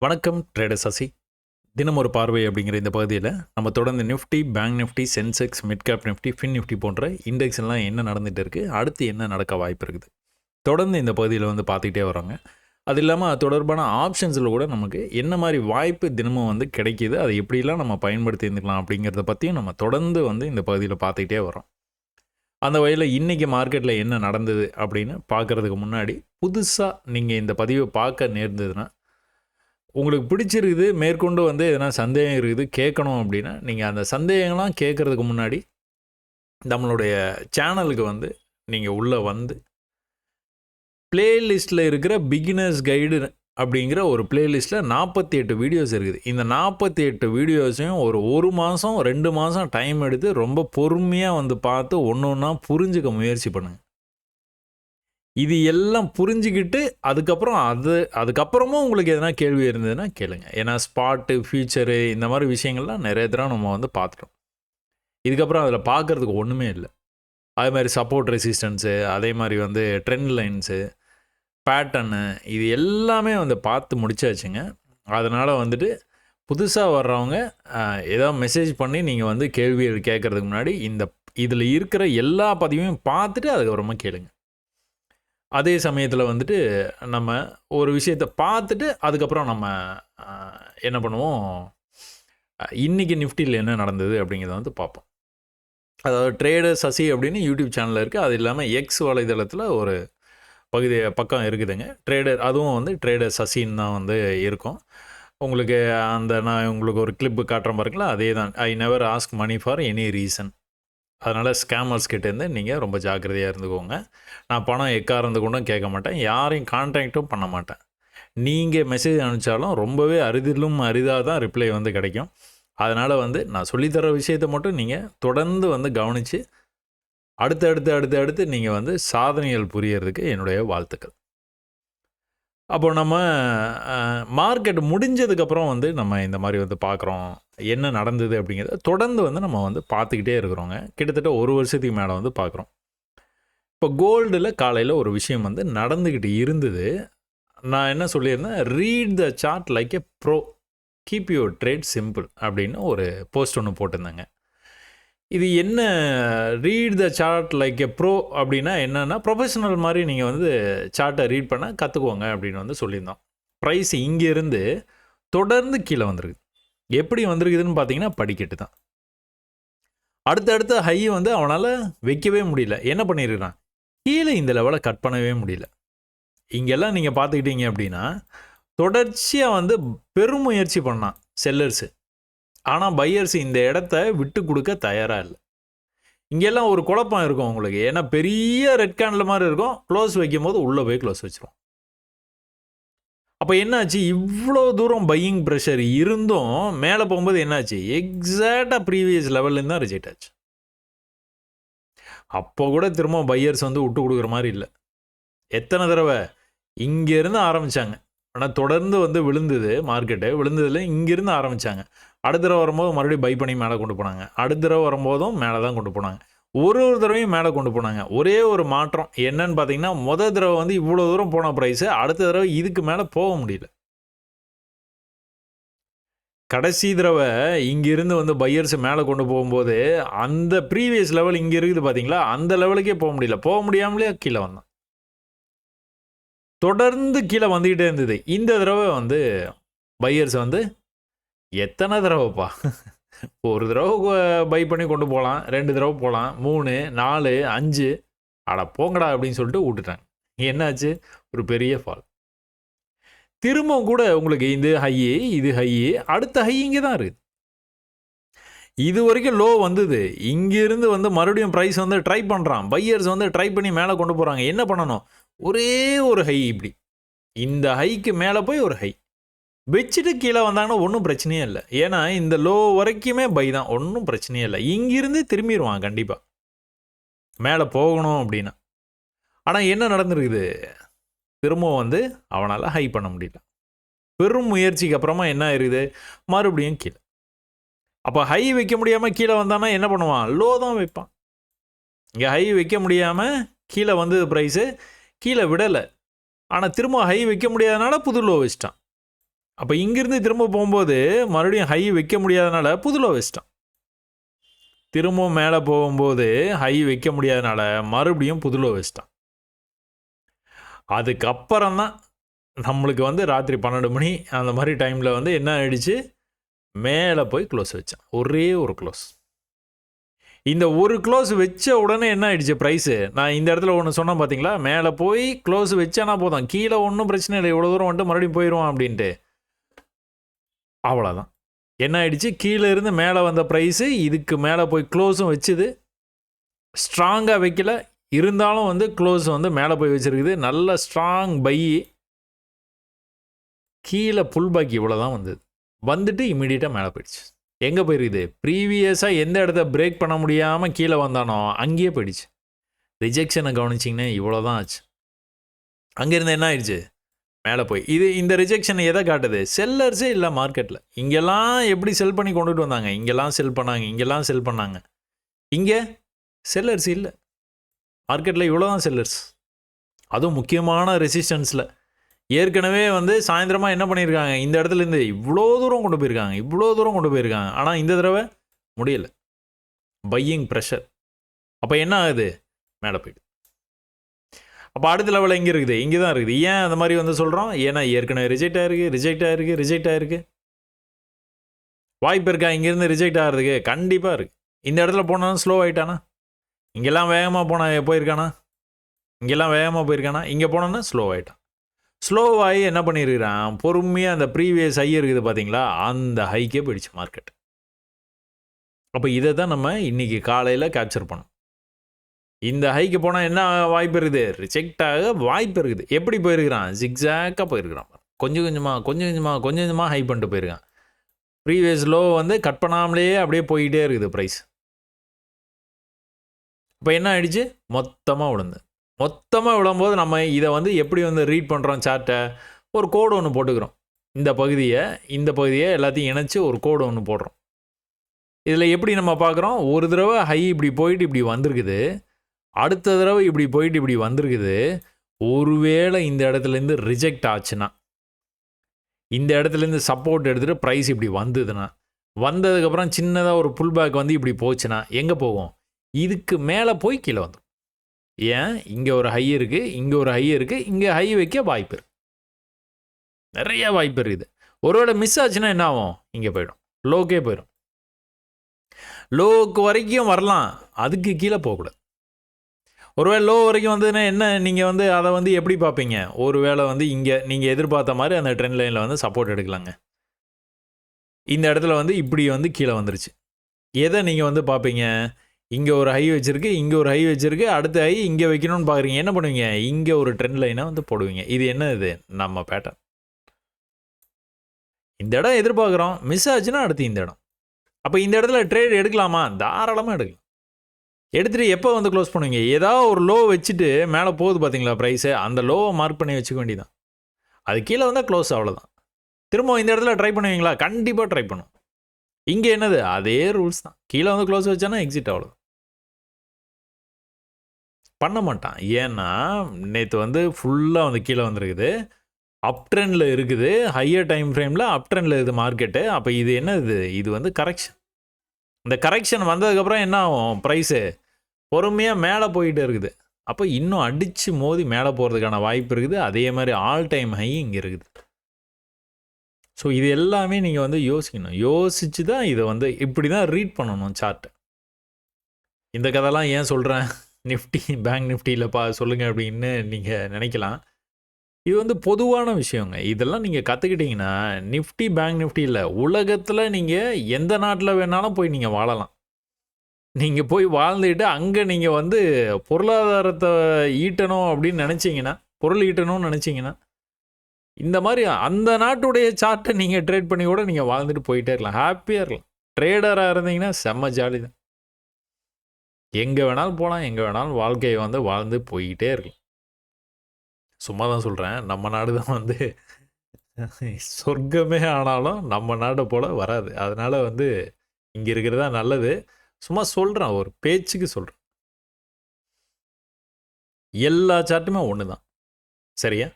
வணக்கம் ட்ரேடர் சசி. தினம் ஒரு பார்வை அப்படிங்கிற இந்த பகுதியில் நம்ம தொடர்ந்து Nifty, bank Nifty, Sensex, mid cap Nifty, fin Nifty போன்ற இண்டெக்ஸ் எல்லாம் என்ன நடந்துகிட்டு இருக்குது, அடுத்து என்ன நடக்க வாய்ப்பு இருக்குது, தொடர்ந்து இந்த பகுதியில் வந்து பார்த்துக்கிட்டே வரோங்க. அது இல்லாமல் அது தொடர்பான ஆப்ஷன்ஸில் கூட நமக்கு என்ன மாதிரி வாய்ப்பு தினமும் வந்து கிடைக்கிது, அதை எப்படிலாம் நம்ம பயன்படுத்தி இருந்துக்கலாம் அப்படிங்கிறத பற்றியும் நம்ம தொடர்ந்து வந்து இந்த பகுதியில் பார்த்துக்கிட்டே வரோம். அந்த வகையில் இன்றைக்கி மார்க்கெட்டில் என்ன நடந்தது அப்படின்னு பார்க்குறதுக்கு முன்னாடி புதுசாக நீங்கள் இந்த பதிவை பார்க்க நேர்ந்ததுன்னா, உங்களுக்கு பிடிச்சிருக்குது, மேற்கொண்டு வந்து எதனா சந்தேகம் இருக்குது கேட்கணும் அப்படின்னா, நீங்கள் அந்த சந்தேகங்கள்லாம் கேட்குறதுக்கு முன்னாடி நம்மளுடைய சேனலுக்கு வந்து நீங்கள் உள்ளே வந்து பிளேலிஸ்ட்டில் இருக்கிற பிகினர்ஸ் கைடு அப்படிங்கிற ஒரு பிளேலிஸ்ட்டில் 48 வீடியோஸ் இருக்குது. இந்த 48 வீடியோஸையும் ஒரு மாதம் 2 மாதம் டைம் எடுத்து ரொம்ப பொறுமையாக வந்து பார்த்து ஒன்று ஒன்றா புரிஞ்சுக்க முயற்சி பண்ணுங்கள். இது எல்லாம் புரிஞ்சுக்கிட்டு அதுக்கப்புறமும் உங்களுக்கு எதனா கேள்வி இருந்ததுன்னா கேளுங்க. ஏன்னா ஸ்பாட்டு, ஃபியூச்சரு இந்த மாதிரி விஷயங்கள்லாம் நிறைய தடவை நம்ம வந்து பார்த்துட்டோம். இதுக்கப்புறம் அதில் பார்க்குறதுக்கு ஒன்றுமே இல்லை. அதே மாதிரி சப்போர்ட் ரெசிஸ்டன்ஸு, அதே மாதிரி வந்து ட்ரெண்ட் லைன்ஸு, பேட்டர்னு, இது எல்லாமே வந்து பார்த்து முடிச்சாச்சுங்க. அதனால் வந்துட்டு புதுசாக வர்றவங்க ஏதாவது மெசேஜ் பண்ணி நீங்கள் வந்து கேள்விகள் கேட்குறதுக்கு முன்னாடி இதில் இருக்கிற எல்லா பதிவையும் பார்த்துட்டு அதுக்கப்புறமா கேளுங்க. அதே சமயத்தில் வந்துட்டு நம்ம ஒரு விஷயத்தை பார்த்துட்டு அதுக்கப்புறம் நம்ம என்ன பண்ணுவோம், இன்றைக்கி நிஃப்டியில் என்ன நடந்தது அப்படிங்கிறத வந்து பார்ப்போம். அதாவது ட்ரேடர் சசி அப்படின்னு யூடியூப் சேனலில் இருக்குது. அது இல்லாமல் எக்ஸ் வலைதளத்தில் ஒரு பக்கம் இருக்குதுங்க ட்ரேடர், அதுவும் வந்து ட்ரேடர் சசின்னு தான் வந்து இருக்கும். உங்களுக்கு நான் உங்களுக்கு ஒரு கிளிப்பு காட்டுறேன் பாருங்களா, அதே தான். I never ask money for any reason. அதனால் ஸ்கேமர்ஸ் கிட்டேருந்து நீங்கள் ரொம்ப ஜாக்கிரதையாக இருந்துக்கோங்க. நான் பணம் எக்காரந்து கொண்டும் கேட்க மாட்டேன், யாரையும் கான்டாக்டும் பண்ண மாட்டேன். நீங்கள் மெசேஜ் அனுப்பிச்சாலும் ரொம்பவே அரிதாக தான் ரிப்ளை வந்து கிடைக்கும். அதனால் வந்து நான் சொல்லித்தர விஷயத்தை மட்டும் நீங்கள் தொடர்ந்து வந்து கவனித்து அடுத்து நீங்கள் வந்து சாதனைகள் புரியறதுக்கு என்னுடைய வாழ்த்துக்கள். அப்போ நம்ம மார்க்கெட் முடிஞ்சதுக்கப்புறம் வந்து நம்ம இந்த மாதிரி வந்து பார்க்குறோம், என்ன நடந்தது அப்படிங்கிறத தொடர்ந்து வந்து நம்ம வந்து பார்த்துக்கிட்டே இருக்கிறோங்க. கிட்டத்தட்ட 1 வருஷத்துக்கு மேலே வந்து பார்க்குறோம். இப்போ கோல்டில் காலையில் ஒரு விஷயம் வந்து நடந்துக்கிட்டு இருந்தது. நான் என்ன சொல்லியிருந்தேன், read the chart like a bro, keep your trade simple அப்படின்னு ஒரு போஸ்ட் ஒன்று போட்டிருந்தேங்க. இது என்ன read the chart like a bro அப்படின்னா என்னென்னா, ப்ரொஃபஷனல் மாதிரி நீங்கள் வந்து சார்ட்டை ரீட் பண்ண கற்றுக்கோங்க அப்படின்னு வந்து சொல்லியிருந்தோம். ப்ரைஸ் இங்கேருந்து தொடர்ந்து கீழே வந்திருக்கு. எப்படி வந்திருக்குதுன்னு பார்த்தீங்கன்னா படிக்கட்டு தான். அடுத்தடுத்த ஹை வந்து அவனால் வைக்கவே முடியல. என்ன பண்ணியிருக்கிறான், கீழே இந்த லெவலை கட் பண்ணவே முடியல. இங்கெல்லாம் நீங்கள் பார்த்துக்கிட்டீங்க அப்படின்னா தொடர்ச்சியாக வந்து பெருமுயற்சி பண்ணான் செல்லர்ஸு. ஆனால் பையர்ஸ் இந்த இடத்த விட்டு கொடுக்க தயாராக இல்லை. இங்கெல்லாம் ஒரு குழப்பம் இருக்கும் உங்களுக்கு. ஏன்னா பெரிய ரெட் கேண்டில் மாதிரி இருக்கும், க்ளோஸ் வைக்கும் போது உள்ளே போய் க்ளோஸ் வச்சிரும். அப்போ என்னாச்சு, இவ்வளோ தூரம் பையிங் ப்ரெஷர் இருந்தும் மேலே போகும்போது என்னாச்சு, எக்ஸாக்டாக ப்ரீவியஸ் லெவல்லேருந்து தான் ரிஜெக்ட் ஆச்சு. அப்போ கூட திரும்ப பையர்ஸ் வந்து விட்டு கொடுக்குற மாதிரி இல்லை. எத்தனை தடவை இங்கேருந்து ஆரம்பித்தாங்க, ஆனால் தொடர்ந்து வந்து விழுந்தது மார்க்கெட்டு. விழுந்ததில் இங்கேருந்து ஆரம்பித்தாங்க. அடுத்த தடவை வரும்போது மறுபடியும் பை பண்ணி மேலே கொண்டு போனாங்க. அடுத்த தடவை வரும்போதும் மேலே தான் கொண்டு போனாங்க. ஒரு தடவையும் மேலே கொண்டு போனாங்க. ஒரே ஒரு மாற்றம் என்னன்னு பார்த்தீங்கன்னா, முதல் தடவை வந்து இவ்வளோ தூரம் போன ப்ரைஸு அடுத்த தடவை இதுக்கு மேலே போக முடியல. கடைசி தடவை இங்கிருந்து வந்து பையர்ஸ் மேலே கொண்டு போகும்போது அந்த ப்ரீவியஸ் லெவல் இங்கே இருக்குது பார்த்தீங்களா, அந்த லெவலுக்கே போக முடியல. போக முடியாமலே கீழே வந்தான். தொடர்ந்து கீழே வந்துக்கிட்டே இருந்தது. இந்த தடவை வந்து பையர்ஸ் வந்து எத்தனை தடவைப்பா, ஒரு தடவை பை பண்ணி கொண்டு போகலாம், 2 தடவை போகலாம், 3, 4, 5 அட போங்கடா அப்படின்னு சொல்லிட்டு விட்டுட்டாங்க. என்னாச்சு, ஒரு பெரிய ஃபால். திரும்பவும் கூட உங்களுக்கு இது ஹை, அடுத்த ஹை இங்கே தான் இருக்குது. இது வரைக்கும் லோ வந்தது. இங்கிருந்து வந்து மறுபடியும் ப்ரைஸ் வந்து ட்ரை பண்ணுறான். பையர்ஸ் வந்து ட்ரை பண்ணி மேலே கொண்டு போகிறாங்க. என்ன பண்ணணும், ஒரே ஒரு ஹை, இப்படி இந்த ஹைக்கு மேலே போய் ஒரு ஹை வச்சுட்டு கீழே வந்தாங்கன்னா ஒன்றும் பிரச்சனையே இல்லை. ஏன்னா இந்த லோ வரைக்குமே பை தான், ஒன்றும் பிரச்சனையே இல்லை. இங்கிருந்து திரும்பிடுவான் கண்டிப்பாக மேலே போகணும் அப்படின்னா. ஆனால் என்ன நடந்துருக்குது, திரும்பவும் வந்து அவனால் ஹை பண்ண முடியல. பெரும் முயற்சிக்கு அப்புறமா என்ன ஆயிருக்குது, மறுபடியும் கீழே. அப்போ ஹை வைக்க முடியாமல் கீழே வந்தானா என்ன பண்ணுவான், லோ தான் வைப்பான். இங்கே ஹை வைக்க முடியாமல் கீழே வந்தது ப்ரைஸு, கீழே விடலை. ஆனால் திரும்ப ஹை வைக்க முடியாதனால புது லோ வச்சிட்டான். அப்போ இங்கிருந்து திரும்ப போகும்போது மறுபடியும் ஹை வைக்க முடியாதனால புது லோ வச்சிட்டான். திரும்பவும் மேலே போகும்போது ஹை வைக்க முடியாதனால மறுபடியும் புது லோ வச்சிட்டான். அதுக்கப்புறம் தான் நம்மளுக்கு வந்து ராத்திரி 12 மணி அந்த மாதிரி டைமில் வந்து என்ன ஆயிடுச்சு, மேலே போய் க்ளோஸ் வச்சான். ஒரே ஒரு க்ளோஸ். இந்த ஒரு க்ளோஸ் வச்ச உடனே என்ன ஆயிடுச்சு ப்ரைஸு, நான் இந்த இடத்துல ஒன்று சொன்னேன் பார்த்தீங்களா, மேலே போய் க்ளோஸ் வச்சானா போதும், கீழே ஒன்றும் பிரச்சனை இல்லை, இவ்வளோ தூரம் வந்துட்டு மறுபடியும் போயிடுவான் அப்படின்ட்டு. அவ்வளோதான். என்ன ஆயிடுச்சு, கீழே இருந்து மேலே வந்த ப்ரைஸு இதுக்கு மேலே போய் க்ளோஸும் வச்சுது. ஸ்ட்ராங்காக வைக்கல, இருந்தாலும் வந்து க்ளோஸ் வந்து மேலே போய் வச்சுருக்குது. நல்ல ஸ்ட்ராங் பை. கீழே புல் பேக் இவ்வளோ தான் வந்தது. வந்துட்டு இமீடியட்டாக மேலே போயிடுச்சு. எங்கே போயிருக்குது, ப்ரீவியஸாக எந்த இடத்த பிரேக் பண்ண முடியாமல் கீழே வந்தானோ அங்கேயே போயிடுச்சு. ரிஜெக்ஷனை கவனிச்சிங்கன்னா இவ்வளோ தான் ஆச்சு. அங்கேருந்து என்ன ஆயிடுச்சு, மேலே போய் இந்த ரிஜெக்ஷன் எதை காட்டுது, செல்லர்ஸே இல்லை மார்க்கெட்டில். இங்கெல்லாம் எப்படி செல் பண்ணி கொண்டுட்டு வந்தாங்க, இங்கெல்லாம் செல் பண்ணாங்க, இங்கெல்லாம் செல் பண்ணாங்க. இங்கே செல்லர்ஸ் இல்லை மார்க்கெட்டில். இவ்வளோ தான் செல்லர்ஸ். அதுவும் முக்கியமான ரெசிஸ்டன்ஸில் ஏற்கனவே வந்து சாயந்தரமாக என்ன பண்ணியிருக்காங்க, இந்த இடத்துலேருந்து இவ்வளோ தூரம் கொண்டு போயிருக்காங்க. ஆனால் இந்த தடவை முடியலை. Buying pressure. அப்போ என்ன ஆகுது, மேலே போய்டு. அப்போ அடுத்த லெவலில் எங்கே இருக்குது, இங்கே தான் இருக்குது. ஏன் அந்த மாதிரி வந்து சொல்கிறோம், ஏன்னா ஏற்கனவே ரிஜெக்ட் ஆகிருக்கு. வாய்ப்பு இருக்கா இங்கேருந்து ரிஜெக்ட் ஆகிறதுக்கு? கண்டிப்பாக இருக்குது. இந்த இடத்துல போனாலும் ஸ்லோ ஆகிட்டானா, இங்கெல்லாம் வேகமாக போயிருக்கானா, இங்கே போனோன்னா ஸ்லோ ஆகிட்டான். ஸ்லோவாகி என்ன பண்ணியிருக்கிறான், பொறுமையாக அந்த ப்ரீவியஸ் ஹை இருக்குது பார்த்தீங்களா, அந்த ஹைக்கே போயிடுச்சு மார்க்கெட். அப்போ இதை தான் நம்ம இன்றைக்கி காலையில் கேப்சர் பண்ணோம். இந்த ஹைக்கு போனால் என்ன வாய்ப்பு இருக்குது, ரிஜெக்ட் ஆக வாய்ப்பு இருக்குது. எப்படி போயிருக்கிறான், ஜிக்ஸாக்காக போயிருக்கிறான். கொஞ்சம் கொஞ்சமாக ஹை பண்ணிட்டு போயிருக்கான். ப்ரீவியஸ் லோ வந்து கட் பண்ணாமலே அப்படியே போய்கிட்டே இருக்குது ப்ரைஸ். இப்போ என்ன ஆயிடுச்சு, மொத்தமாக விழும்போது நம்ம இதை வந்து எப்படி வந்து ரீட் பண்ணுறோம் சார்ட்டை, ஒரு கோடு ஒன்று போட்டுக்கிறோம். இந்த பகுதியை எல்லாத்தையும் இணைச்சி ஒரு கோடு ஒன்று போடுறோம். இதில் எப்படி நம்ம பார்க்குறோம், ஒரு தடவை ஹை இப்படி போயிட்டு இப்படி வந்திருக்குது, அடுத்த தடவை இப்படி போயிட்டு இப்படி வந்திருக்குது. ஒருவேளை இந்த இடத்துலேருந்து ரிஜெக்ட் ஆச்சுன்னா, இந்த இடத்துலேருந்து சப்போர்ட் எடுத்துகிட்டு ப்ரைஸ் இப்படி வந்ததுன்னா, வந்ததுக்கப்புறம் சின்னதாக ஒரு புல் பேக் வந்து இப்படி போச்சுன்னா எங்கே போகும், இதுக்கு மேலே போய் கீழே வந்துடும். ஏன், இங்கே ஒரு ஹை இருக்குது, இங்கே ஹை வைக்க வாய்ப்பு இருக்குது, நிறைய வாய்ப்பு இருக்குது. ஒருவேளை மிஸ் ஆச்சுன்னா என்ன ஆகும், இங்கே போயிடும், லோக்கே போயிடும். லோக்கு வரைக்கும் வரலாம், அதுக்கு கீழே போகக்கூடாது. ஒருவேளை லோ வரைக்கும் வந்ததுன்னா என்ன, நீங்கள் வந்து அதை வந்து எப்படி பார்ப்பீங்க, ஒருவேளை வந்து இங்கே நீங்கள் எதிர்பார்த்த மாதிரி அந்த ட்ரெண்ட் லைனில் வந்து சப்போர்ட் எடுக்கலாங்க. இந்த இடத்துல வந்து இப்படி வந்து கீழே வந்துருச்சு. எதை நீங்கள் வந்து பார்ப்பீங்க, இங்கே ஒரு ஹை வச்சுருக்கு, அடுத்த ஹை இங்கே வைக்கணும்னு பார்க்குறீங்க. என்ன பண்ணுவீங்க, இங்கே ஒரு ட்ரெண்ட் லைனை வந்து போடுவீங்க. இது என்ன, இது நம்ம பேட்டர்ன். இந்த இடம் எதிர்பார்க்குறோம், மிஸ் ஆச்சுன்னா அடுத்து இந்த இடம். அப்போ இந்த இடத்துல ட்ரேட் எடுக்கலாமா, தாராளமாக எடுக்கலாம். எடுத்துகிட்டு எப்போ வந்து க்ளோஸ் பண்ணுவீங்க, ஏதாவது ஒரு லோ வச்சுட்டு மேலே போகுது பார்த்தீங்களா ப்ரைஸு, அந்த லோவை மார்க் பண்ணி வச்சுக்க வேண்டியதான். அது கீழே வந்தால் க்ளோஸ், அவ்வளோதான். திரும்ப இந்த இடத்துல ட்ரை பண்ணுவீங்களா, கண்டிப்பாக ட்ரை பண்ணும். இங்கே என்னது, அதே ரூல்ஸ் தான். கீழே வந்து க்ளோஸ் வச்சானா எக்ஸிட், அவ்வளோ பண்ண மாட்டான். ஏன்னா நேற்று வந்து ஃபுல்லாக வந்து கீழே வந்துருக்குது, அப் ட்ரெண்டில் இருக்குது, ஹையர் டைம் ஃப்ரேமில் அப் ட்ரெண்டில் இருக்குது மார்க்கெட்டு. அப்போ இது என்ன, இது வந்து கரெக்ஷன். இந்த கரெக்ஷன் வந்ததுக்கப்புறம் என்ன ஆகும், ப்ரைஸு பொறுமையாக மேலே போயிட்டே இருக்குது. அப்போ இன்னும் அடித்து மோதி மேலே போகிறதுக்கான வாய்ப்பு இருக்குது. அதே மாதிரி ஆல் டைம் ஹை இங்கே இருக்குது. ஸோ இது எல்லாமே நீங்கள் வந்து யோசிக்கணும். யோசித்து தான் இதை வந்து இப்படி தான் ரீட் பண்ணணும் சார்ட்டை. இந்த கதைலாம் ஏன் சொல்கிறேன், நிஃப்டி பேங்க் நிஃப்டியில் சொல்லுங்கள் அப்படின்னு நீங்கள் நினைக்கலாம். இது வந்து பொதுவான விஷயங்க. இதெல்லாம் நீங்கள் கற்றுக்கிட்டிங்கன்னா நிஃப்டி பேங்க் நிஃப்டி இல்லை, உலகத்தில் நீங்கள் எந்த நாட்டில் வேணாலும் போய் நீங்கள் வாழலாம். நீங்கள் போய் வாழ்ந்துட்டு அங்கே நீங்கள் வந்து பொருளாதாரத்தை ஈட்டணும் அப்படின்னு நினச்சிங்கன்னா, பொருள் ஈட்டணும்னு நினச்சிங்கன்னா, இந்த மாதிரி அந்த நாட்டுடைய சார்ட்டை நீங்கள் ட்ரேட் பண்ணி கூட நீங்கள் வாழ்ந்துட்டு போயிட்டே இருக்கலாம், ஹாப்பியாக இருக்கலாம். ட்ரேடராக இருந்தீங்கன்னா செம்ம ஜாலி தான். எங்கே வேணாலும் போகலாம், எங்கே வேணாலும் வாழ்க்கையை வந்து வாழ்ந்து போய்கிட்டே இருக்கலாம். சும்மா தான் சொல்கிறேன், நம்ம நாடு தான் வந்து சொர்க்கமே ஆனாலும் நம்ம நாடை போல் வராது. அதனால் வந்து இங்கே இருக்கிறது தான் நல்லது. சும்மா சொல்கிறேன், ஒரு பேச்சுக்கு சொல்கிறேன். எல்லா சார்ட்டுமே ஒன்று தான், சரியா?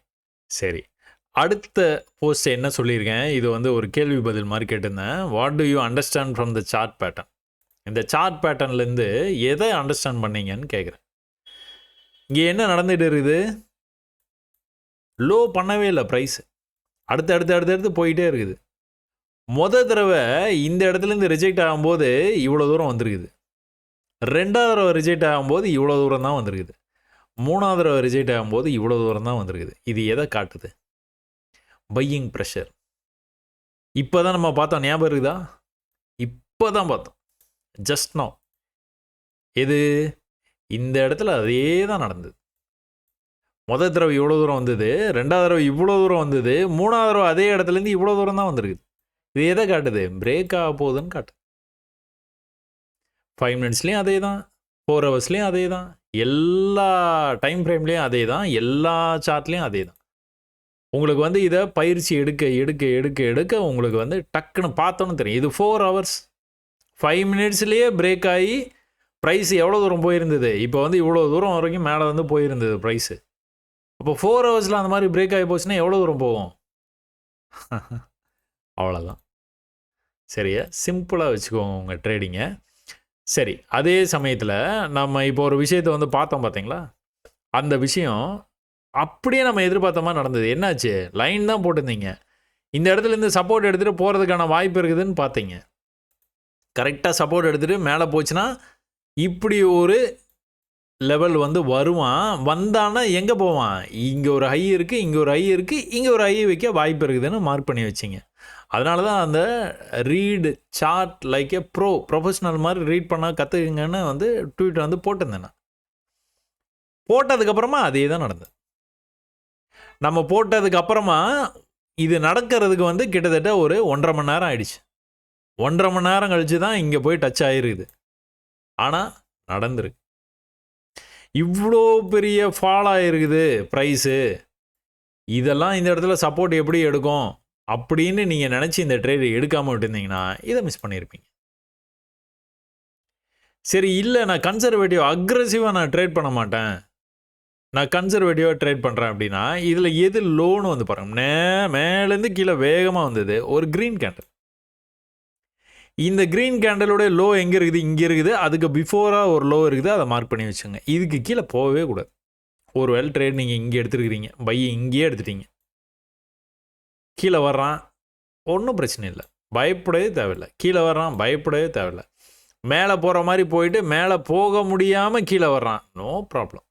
சரி, அடுத்த போஸ்ட் என்ன சொல்லியிருக்கேன், இது வந்து ஒரு கேள்வி பதில் மாதிரி கேட்டிருந்தேன். What do you understand from the chart pattern? இந்த சார்ட் பேட்டர்ன்லேருந்து எதை அண்டர்ஸ்டாண்ட் பண்ணீங்கன்னு கேட்குறேன். இங்கே என்ன நடந்துகிட்டு இருக்குது? லோ பண்ணவே இல்லை ப்ரைஸ், அடுத்து போயிட்டே இருக்குது. தடவை இந்த இடத்துலேருந்து ரிஜெக்ட் ஆகும்போது இவ்வளோ தூரம் வந்திருக்குது. 2வது தடவை ரிஜெக்ட் ஆகும்போது இவ்வளோ தூரம் தான் வந்திருக்குது. 3வது தடவை ரிஜெக்ட் ஆகும்போது இவ்வளோ தூரம் தான் வந்திருக்குது. இது எதை காட்டுது? Buying pressure. இப்போ தான் நம்ம பார்த்தோம், ஞாபகம் இருக்குதா? இப்போ தான் பார்த்தோம், ஜஸ்ட் நவ். எது? இந்த இடத்துல அதே தான் நடந்தது. முதல் தடவை இவ்வளோ தூரம் வந்தது, 2வது தடவை இவ்வளோ தூரம் வந்தது, 3வது தடவை அதே இடத்துலேருந்து இவ்வளோ தூரம் தான் வந்திருக்குது. இது எதை காட்டுது? பிரேக் ஆக போகுதுன்னு காட்டுது. 5 மினிட்ஸ்லேயும் அதே தான், 4 ஹவர்ஸ்லேயும் அதே தான், எல்லா டைம் ஃப்ரேம்லேயும் அதே தான், எல்லா சார்ட்லேயும் அதே தான். உங்களுக்கு வந்து இதை பயிற்சி எடுக்க உங்களுக்கு வந்து டக்குன்னு பார்த்தோன்னு தெரியும். இது 4 ஹவர்ஸ், 5 மினிட்ஸ்லேயே பிரேக் ஆகி ப்ரைஸ் எவ்வளோ தூரம் போயிருந்தது? இப்போ வந்து இவ்வளோ தூரம் வரைக்கும் மேலே வந்து போயிருந்தது ப்ரைஸு. அப்போ 4 ஹவர்ஸில் அந்த மாதிரி பிரேக் ஆகி போச்சுன்னா எவ்வளோ தூரம் போகும்? அவ்வளோதான். சரியா? சிம்பிளாக வச்சுக்கோங்க உங்கள் ட்ரேடிங்கை. சரி, அதே சமயத்தில் நம்ம இப்போ ஒரு விஷயத்தை வந்து பார்த்தோம் பார்த்தீங்களா? அந்த விஷயம் அப்படியே நம்ம எதிர்பார்த்த மாதிரி நடந்தது. என்னாச்சு? லைன் தான் போட்டிருந்தீங்க, இந்த இடத்துலேருந்து சப்போர்ட் எடுத்துகிட்டு போகிறதுக்கான வாய்ப்பு இருக்குதுன்னு பார்த்தீங்க. கரெக்டாக சப்போர்ட் எடுத்துகிட்டு மேலே போச்சுன்னா இப்படி ஒரு லெவல் வந்து வருவான். வந்தான்னா எங்கே போவான்? இங்கே ஒரு ஹை இருக்குது, இங்கே ஒரு ஹை இருக்குது, இங்கே ஒரு ஹை வைக்க வாய்ப்பு இருக்குதுன்னு மார்க் பண்ணி வச்சிங்க. அதனால தான் அந்த ரீடு சார்ட் லைக் ஏ ப்ரொஃபஷனல் மாதிரி ரீட் பண்ணால் கற்றுக்குங்கன்னு வந்து ட்வீட் வந்து போட்டிருந்தேன் நான். போட்டதுக்கப்புறமா அதே தான் நடந்தது. நம்ம போட்டதுக்கப்புறமா இது நடக்கிறதுக்கு வந்து கிட்டத்தட்ட ஒரு 1.5 மணி நேரம் ஆயிடுச்சு. 1.5 மணி நேரம் கழித்து தான் இங்கே போய் டச் ஆகிருக்குது. ஆனால் நடந்துருக்கு. இவ்வளோ பெரிய ஃபால் ஆகிருக்குது ப்ரைஸு. இதெல்லாம் இந்த இடத்துல சப்போர்ட் எப்படி எடுக்கும் அப்படின்னு நீங்கள் நினச்சி இந்த ட்ரேட் எடுக்காமல் விட்டுருந்தீங்கன்னா இதை மிஸ் பண்ணியிருப்பீங்க. சரி, இல்லை நான் கன்சர்வேட்டிவ் அக்ரெசிவாக நான் ட்ரேட் பண்ண மாட்டேன், நான் கன்சர்வேட்டிவாக ட்ரேட் பண்ணுறேன் அப்படின்னா இதில் எது லோன்னு வந்து பாருங்க. மேலேருந்து கீழே வேகமாக வந்தது ஒரு க்ரீன் கேண்டில். இந்த க்ரீன் கேண்டலோட லோ எங்கே இருக்குது? இங்கே இருக்குது. அதுக்கு பிஃபோராக ஒரு லோ இருக்குது, அதை மார்க் பண்ணி வச்சுங்க. இதுக்கு கீழே போகவே கூடாது. ஒரு வெல் ட்ரேட் நீங்கள் இங்கே எடுத்துருக்கிறீங்க, பையை இங்கேயே எடுத்துட்டீங்க, கீழே வர்றான், ஒன்றும் பிரச்சனை இல்லை, பயப்படவே தேவையில்லை. கீழே வர்றான், பயப்படவே தேவையில்லை. மேலே போகிற மாதிரி போயிட்டு மேலே போக முடியாமல் கீழே வர்றான், நோ ப்ராப்ளம்.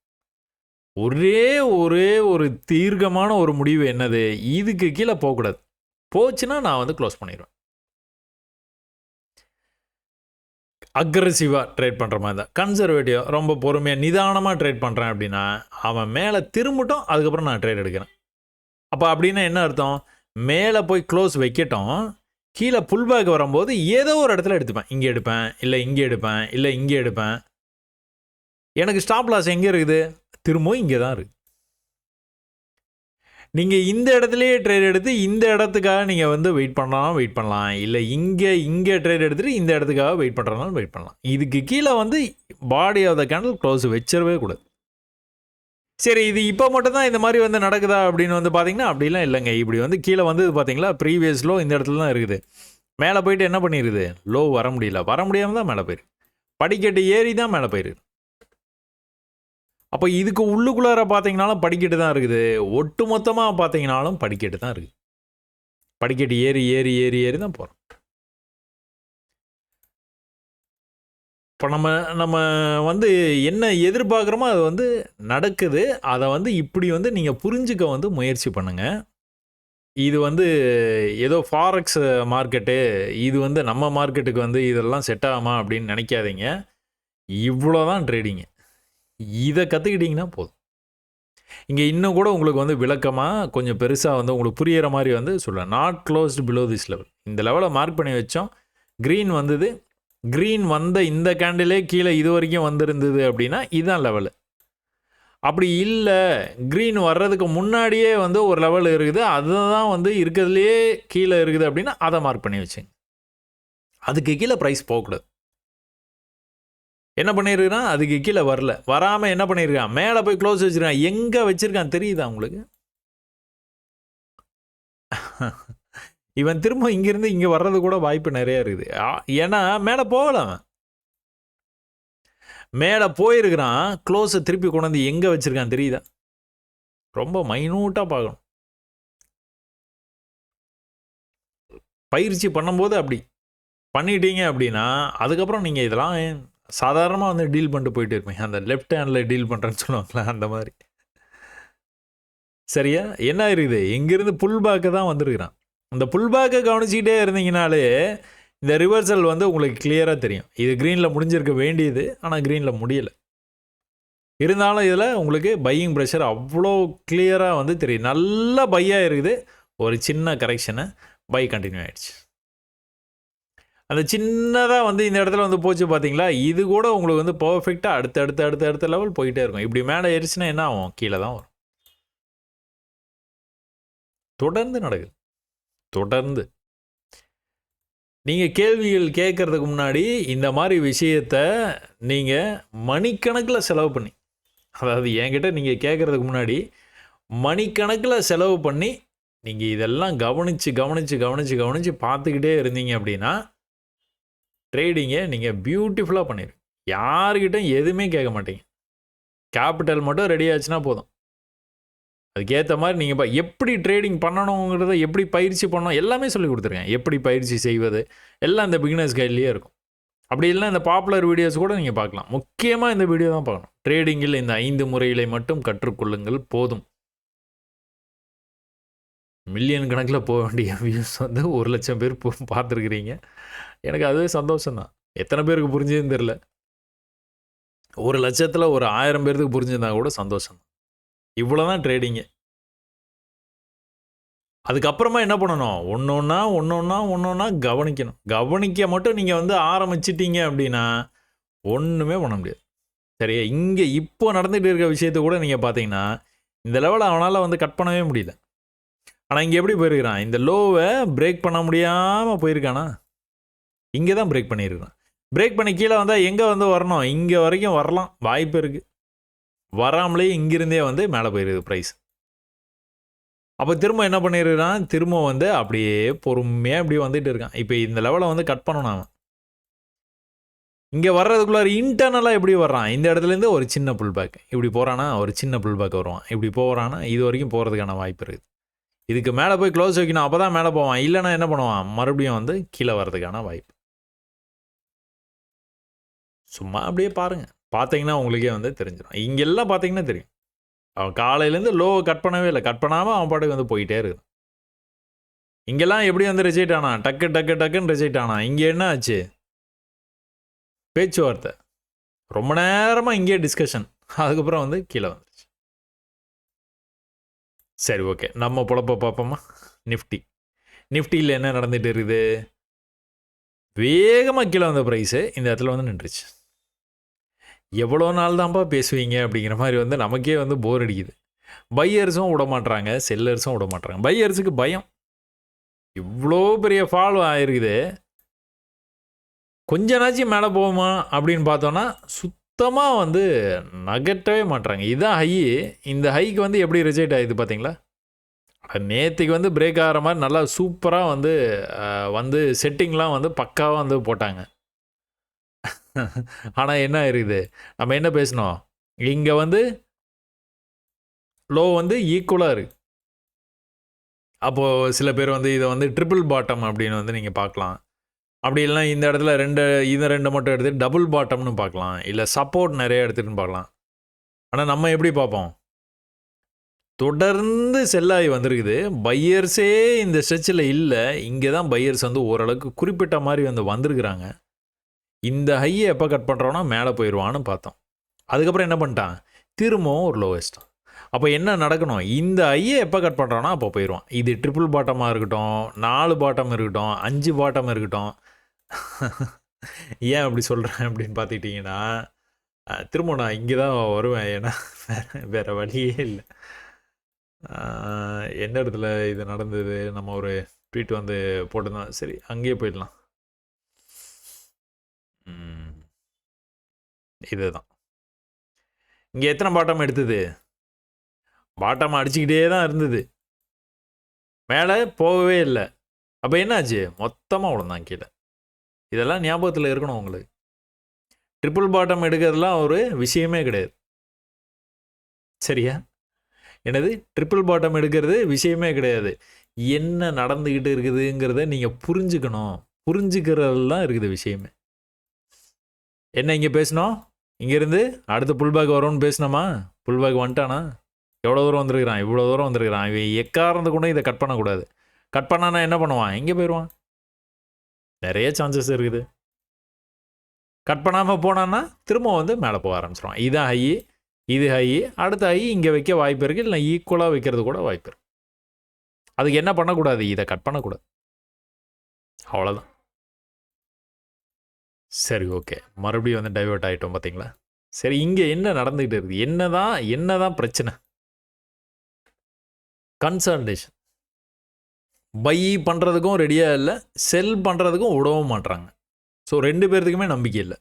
ஒரே ஒரு தீர்க்கமான ஒரு முடிவு என்னது? இதுக்கு கீழே போகக்கூடாது. போச்சுன்னா நான் வந்து க்ளோஸ் பண்ணிடுவேன். அக்ரெசிவாக ட்ரேட் பண்ணுற மாதிரி தான். கன்சர்வேட்டிவாக ரொம்ப பொறுமையாக நிதானமாக ட்ரேட் பண்ணுறேன் அப்படின்னா அவன் மேலே திரும்பட்டும், அதுக்கப்புறம் நான் ட்ரேட் எடுக்கிறேன். அப்போ அப்படின்னா என்ன அர்த்தம்? மேலே போய் க்ளோஸ் வைக்கட்டும், கீழே புல் பேக் வரும்போது ஏதோ ஒரு இடத்துல எடுத்துப்பேன். இங்கே எடுப்பேன், இல்லை இங்கே எடுப்பேன், இல்லை இங்கே எடுப்பேன். எனக்கு ஸ்டாப் லாஸ் எங்கே இருக்குது? திரும்பவும் இங்கே தான் இருக்குது. நீங்கள் இந்த இடத்துலையே ட்ரேட் எடுத்து இந்த இடத்துக்காக நீங்கள் வந்து வெயிட் பண்ணலாம், இல்லை இங்கே ட்ரேட் எடுத்துகிட்டு இந்த இடத்துக்காக வெயிட் பண்ணுறதுனாலும் வெயிட் பண்ணலாம். இதுக்கு கீழே வந்து body of the candle close வச்சிடவே கூடாது. சரி, இது இப்போ மட்டும் தான் இந்த மாதிரி வந்து நடக்குதா அப்படின்னு வந்து பார்த்தீங்கன்னா அப்படிலாம் இல்லைங்க. இப்படி வந்து கீழே வந்து பார்த்தீங்களா, ப்ரீவியஸ் லோ இந்த இடத்துல தான் இருக்குது. மேலே போயிட்டு என்ன பண்ணிடுது? லோ வர முடியாமல் தான் மேலே போயிரு, படிக்கட்டு ஏறி தான் மேலே போயிரு. அப்போ இதுக்கு உள்ளுக்குள்ளார பார்த்தீங்கனாலும் படிக்கட்டு தான் இருக்குது, ஒட்டு மொத்தமாக பார்த்தீங்கனாலும் படிக்கட்டு தான் இருக்குது. படிக்கட்டு ஏறி தான் போகிறோம். இப்போ நம்ம வந்து என்ன எதிர்பார்க்குறோமோ அது வந்து நடக்குது. அதை வந்து இப்படி வந்து நீங்கள் புரிஞ்சுக்க வந்து முயற்சி பண்ணுங்கள். இது வந்து ஏதோ ஃபாரெக்ஸ் மார்க்கெட்டு, இது வந்து நம்ம மார்க்கெட்டுக்கு வந்து இதெல்லாம் செட் ஆகுமா அப்படின்னு நினைக்காதீங்க. இவ்வளோ தான் ட்ரேடிங்கு. இதை கற்றுக்கிட்டிங்கன்னா போதும். இங்கே இன்னும் கூட உங்களுக்கு வந்து விளக்கமாக கொஞ்சம் பெருசாக வந்து உங்களுக்கு புரிகிற மாதிரி வந்து சொல்லுவேன். Not closed below this level. இந்த லெவலை மார்க் பண்ணி வச்சோம், க்ரீன் வந்தது, க்ரீன் வந்த இந்த கேண்டிலே கீழே இது வரைக்கும் வந்திருந்தது அப்படின்னா இதுதான் லெவலு. அப்படி இல்லை, க்ரீன் வர்றதுக்கு முன்னாடியே வந்து ஒரு லெவல் இருக்குது, அதுதான் வந்து இருக்கிறதுலையே கீழே இருக்குது அப்படின்னா அதை மார்க் பண்ணி வச்சுங்க. அதுக்கு கீழே ப்ரைஸ் போகக்கூடாது. என்ன பண்ணியிருக்கான்? அதுக்கு கீழே வரல, வராமல் என்ன பண்ணியிருக்கான்? மேலே போய் க்ளோஸ் வச்சுருக்கான். எங்கே வச்சுருக்கான் தெரியுதா உங்களுக்கு? இவன் திரும்ப இங்கேருந்து இங்கே வர்றது கூட வாய்ப்பு நிறைய இருக்குது. ஏன்னா மேலே போகலாம், மேலே போயிருக்கிறான், க்ளோஸை திருப்பி கொண்டு வந்து எங்கே வச்சுருக்கான் தெரியுதா? ரொம்ப மைனூட்டாக பார்க்கணும். பயிற்சி பண்ணும்போது அப்படி பண்ணிட்டீங்க அப்படின்னா, அதுக்கப்புறம் நீங்கள் இதெல்லாம் சாதாரணமாக வந்து டீல் பண்ணிட்டு போயிட்டு இருப்பீங்க. அந்த லெஃப்ட் ஹேண்டில் டீல் பண்ணுறேன்னு சொல்லுவாங்களா, அந்த மாதிரி. சரியா? என்ன இருக்குது, இங்கேருந்து புல் பேக்கு தான் வந்திருக்கிறான். அந்த புல் பேக்கை கவனிச்சிக்கிட்டே இருந்தீங்கனாலே இந்த ரிவர்சல் வந்து உங்களுக்கு கிளியராக தெரியும். இது க்ரீனில் முடிஞ்சிருக்க வேண்டியது, ஆனால் க்ரீனில் முடியலை. இருந்தாலும் இதில் உங்களுக்கு பையிங் ப்ரெஷர் அவ்வளோ கிளியராக வந்து தெரியும். நல்லா பையாக இருக்குது. ஒரு சின்ன கரெக்ஷனை, பை கண்டினியூ ஆகிடுச்சு. அந்த சின்னதாக வந்து இந்த இடத்துல வந்து போச்சு பார்த்தீங்களா, இது கூட உங்களுக்கு வந்து பர்ஃபெக்டாக அடுத்த லெவல் போயிட்டே இருக்கும். இப்படி மேலே ஏறிச்சுன்னா என்ன ஆகும், கீழே தான் வரும். தொடர்ந்து நடக்குது, தொடர்ந்து. நீங்கள் கேள்விகள் கேட்குறதுக்கு முன்னாடி இந்த மாதிரி விஷயத்தை நீங்கள் மணிக்கணக்கில் செலவு பண்ணி, அதாவது என்கிட்ட நீங்கள் கேட்குறதுக்கு முன்னாடி மணிக்கணக்கில் செலவு பண்ணி நீங்கள் இதெல்லாம் கவனித்து பார்த்துக்கிட்டே இருந்தீங்க அப்படின்னா ட்ரேடிங்கை நீங்கள் பியூட்டிஃபுல்லாக பண்ணிடுங்க. யாருக்கிட்டும் எதுவுமே கேட்க மாட்டீங்க. கேபிட்டல் மட்டும் ரெடி ஆச்சுன்னா போதும். அதுக்கேற்ற மாதிரி நீங்கள் எப்படி ட்ரேடிங் பண்ணணுங்கிறத, எப்படி பயிற்சி பண்ணணும் எல்லாமே சொல்லி கொடுத்துருக்கேன். எப்படி பயிற்சி செய்வது எல்லாம் இந்த பிகினர்ஸ் கைட்லேயே இருக்கும். அப்படி இல்லைனா இந்த பாப்புலர் வீடியோஸ் கூட நீங்கள் பார்க்கலாம். முக்கியமாக இந்த வீடியோ தான் பார்க்கணும். ட்ரேடிங்கில் இந்த 5 முறைகளை மட்டும் கற்றுக்கொள்ளுங்கள், போதும். மில்லியன் கணக்கில் போக வேண்டிய வியூஸ் வந்து 1,00,000 பேர் பார்த்துருக்குறீங்க. எனக்கு அதுவே சந்தோஷம்தான். எத்தனை பேருக்கு புரிஞ்சதுன்னு தெரில. 1,00,000த்தில் ஒரு 1000 பேருக்கு புரிஞ்சிருந்தா கூட சந்தோஷம். இவ்வளோ தான் ட்ரேடிங்கு. அதுக்கப்புறமா என்ன பண்ணணும், ஒன்று ஒன்றா கவனிக்கணும். கவனிக்க மட்டும் நீங்கள் வந்து ஆரம்பிச்சிட்டீங்க அப்படின்னா ஒன்றுமே பண்ண முடியாது. சரியா? இங்கே இப்போ நடந்துகிட்டு இருக்க விஷயத்தை கூட நீங்கள் பார்த்தீங்கன்னா இந்த லெவலில் அவனால் வந்து கட் பண்ணவே முடியல. ஆனால் இங்கே எப்படி போயிருக்கிறான், இந்த லோவை பிரேக் பண்ண முடியாமல் போயிருக்கானா, இங்கே தான் பிரேக் பண்ணியிருக்கான். பிரேக் பண்ணி கீழே வந்தால் எங்கே வந்து வரணும், இங்கே வரைக்கும் வரலாம், வாய்ப்பு இருக்குது. வராமலே இங்கிருந்தே வந்து மேலே போயிருக்குது ப்ரைஸ். அப்போ திரும்ப என்ன பண்ணியிருக்கான், திரும்ப வந்து அப்படியே பொறுமையாக இப்படி வந்துட்டு இருக்கான். இப்போ இந்த லெவலை வந்து கட் பண்ணணும் அவன். இங்கே வர்றதுக்குள்ளார இன்டர்னலாக எப்படி வர்றான், இந்த இடத்துலேருந்து ஒரு சின்ன புல் பேக் இப்படி போகிறானா, ஒரு சின்ன புல் பேக் வருவான். இப்படி போகிறானா, இது வரைக்கும் போகிறதுக்கான வாய்ப்பு இருக்குது. இதுக்கு மேலே போய் க்ளோஸ் வைக்கணும், அப்போ தான் மேலே போவான். இல்லைனா என்ன பண்ணுவான், மறுபடியும் வந்து கீழே வர்றதுக்கான வாய்ப்பு. சும்மா அப்படியே பாருங்கள், பார்த்தீங்கன்னா உங்களுக்கே வந்து தெரிஞ்சிடும். இங்கெல்லாம் பார்த்தீங்கன்னா தெரியும், அவன் காலையிலேருந்து லோவை கட் பண்ணவே இல்லை. கட் பண்ணாமல் அவன் பாட்டுக்கு வந்து போயிட்டே இருக்குது. இங்கெல்லாம் எப்படி வந்து ரிஜெக்ட் ஆனா, டக்குன்னு ரிஜெக்ட் ஆனா. இங்கே என்ன ஆச்சு, பேச்சுவார்த்தை ரொம்ப நேரமாக இங்கே டிஸ்கஷன், அதுக்கப்புறம் வந்து கீழே வந்துருச்சு. சரி, ஓகே, நம்ம பொழப்ப பார்ப்போமா. நிஃப்டியில் என்ன நடந்துகிட்டு இருக்குது, வேகமாக கீழே வந்த ப்ரைஸு இந்த இடத்துல வந்து நின்றுச்சு. எவ்வளோ நாள் தான்ப்பா பேசுவீங்க அப்படிங்கிற மாதிரி வந்து நமக்கே வந்து போர் அடிக்குது. பையர்ஸும் விட மாட்றாங்க, செல்லர்ஸும் விட மாட்றாங்க. பையர்ஸுக்கு பயம், இவ்வளோ பெரிய ஃபால் ஆகிருக்குது, கொஞ்ச நாச்சும் மேலே போகுமா அப்படின்னு பார்த்தோன்னா சுத்தமாக வந்து நகட்டவே மாட்றாங்க. இதுதான் ஹை. இந்த ஹைக்கு வந்து எப்படி ரிஜெக்ட் ஆகிடுது பார்த்தீங்களா. நேற்றுக்கு வந்து பிரேக் ஆகிற மாதிரி நல்லா சூப்பராக வந்து வந்து செட்டிங்லாம் வந்து பக்காவாக வந்து போட்டாங்க. ஆனால் என்ன இருக்குது, நம்ம என்ன பேசணும், இங்கே வந்து லோ வந்து ஈக்குவலாக இருக்குது. அப்போது சில பேர் வந்து இதை வந்து ட்ரிபிள் பாட்டம் அப்படின்னு வந்து நீங்கள் பார்க்கலாம். அப்படி இல்லைனா இந்த இடத்துல இதை ரெண்டு மட்டும் எடுத்துகிட்டு டபுள் பாட்டம்னு பார்க்கலாம், இல்லை சப்போர்ட் நிறைய எடுத்துகிட்டுன்னு பார்க்கலாம். ஆனால் நம்ம எப்படி பார்ப்போம், தொடர்ந்து செல்லாகி வந்திருக்குது. பையர்ஸே இந்த ஸ்ட்ரெச்சில் இல்லை. இங்கே தான் பையர்ஸ் வந்து ஓரளவுக்கு குறிப்பிட்ட மாதிரி வந்து வந்திருக்கிறாங்க. இந்த ஹையை எப்போ கட் பண்ணுறோன்னா மேலே போயிடுவான்னு பார்த்தோம். அதுக்கப்புறம் என்ன பண்ணிட்டான், திரும்பவும் ஒரு லோவஸ்ட்டான். அப்போ என்ன நடக்கணும், இந்த ஐயை எப்போ கட் பண்ணுறோன்னா அப்போ போயிடுவான். இது ட்ரிபிள் பாட்டமாக இருக்கட்டும், 4 பாட்டம் இருக்கட்டும், 5 பாட்டம் இருக்கட்டும். ஏன் அப்படி சொல்கிறேன் அப்படின்னு பார்த்துக்கிட்டிங்கன்னா, திரும்ப நான் இங்கே தான் வருவேன். ஏன்னா வேறு வழியே இல்லை. எந்த இடத்துல இது நடந்தது, நம்ம ஒரு ட்வீட் வந்து போட்டுருந்தோம். சரி, அங்கேயே போயிடலாம். இதுதான் இங்கே எத்தனை பாட்டம் எடுத்தது, பாட்டம் அடிச்சுக்கிட்டே தான் இருந்தது. மேலே போகவே இல்லை. அப்போ என்னாச்சு? மொத்தமாக விழுந்தான் கீழே. இதெல்லாம் ஞாபகத்தில் இருக்கணும் உங்களுக்கு. ட்ரிபிள் பாட்டம் எடுக்கிறதுலாம் ஒரு விஷயமே கிடையாது. சரியா? என்னது? ட்ரிபிள் பாட்டம் எடுக்கிறது விஷயமே கிடையாது. என்ன நடந்துக்கிட்டு இருக்குதுங்கிறத நீங்கள் புரிஞ்சுக்கணும். புரிஞ்சுக்கிறதுலாம் இருக்குது விஷயமே. என்ன இங்கே பேசினோம்? இங்கேருந்து அடுத்த புல்பேக் வரும்னு பேசினோமா? புல்பேக் வந்துட்டானா? எவ்வளோ தூரம் வந்திருக்கிறான்? இவ்வளோ தூரம் வந்திருக்கிறான். இவன் எக்காரணத்து கூட இதை கட் பண்ணக்கூடாது. கட் பண்ணானா என்ன பண்ணுவான்? எங்கே போயிடுவான்? நிறைய சான்சஸ் இருக்குது. கட் பண்ணாமல் போனான்னா திரும்ப வந்து மேலே போக ஆரம்பிச்சிடுவான். இதான் ஹை, இது ஹை, அடுத்த ஹை இங்கே வைக்க வாய்ப்பு இருக்குது, இல்லை ஈக்குவலாக வைக்கிறது கூட வாய்ப்பு இருக்குது. அதுக்கு என்ன பண்ணக்கூடாது? இதை கட் பண்ணக்கூடாது. அவ்வளோதான். சரி, ஓகே. மறுபடியும் வந்து டைவர்ட் ஆகிட்டோம் பார்த்தீங்களா? சரி, இங்கே என்ன நடந்துக்கிட்டு இருக்குது? என்னதான் பிரச்சனை? கன்சல்டேஷன் பை பண்ணுறதுக்கும் ரெடியாக இல்லை, செல் பண்ணுறதுக்கும் விடவும் மாட்டுறாங்க. ஸோ 2 பேர்த்துக்குமே நம்பிக்கை இல்லை.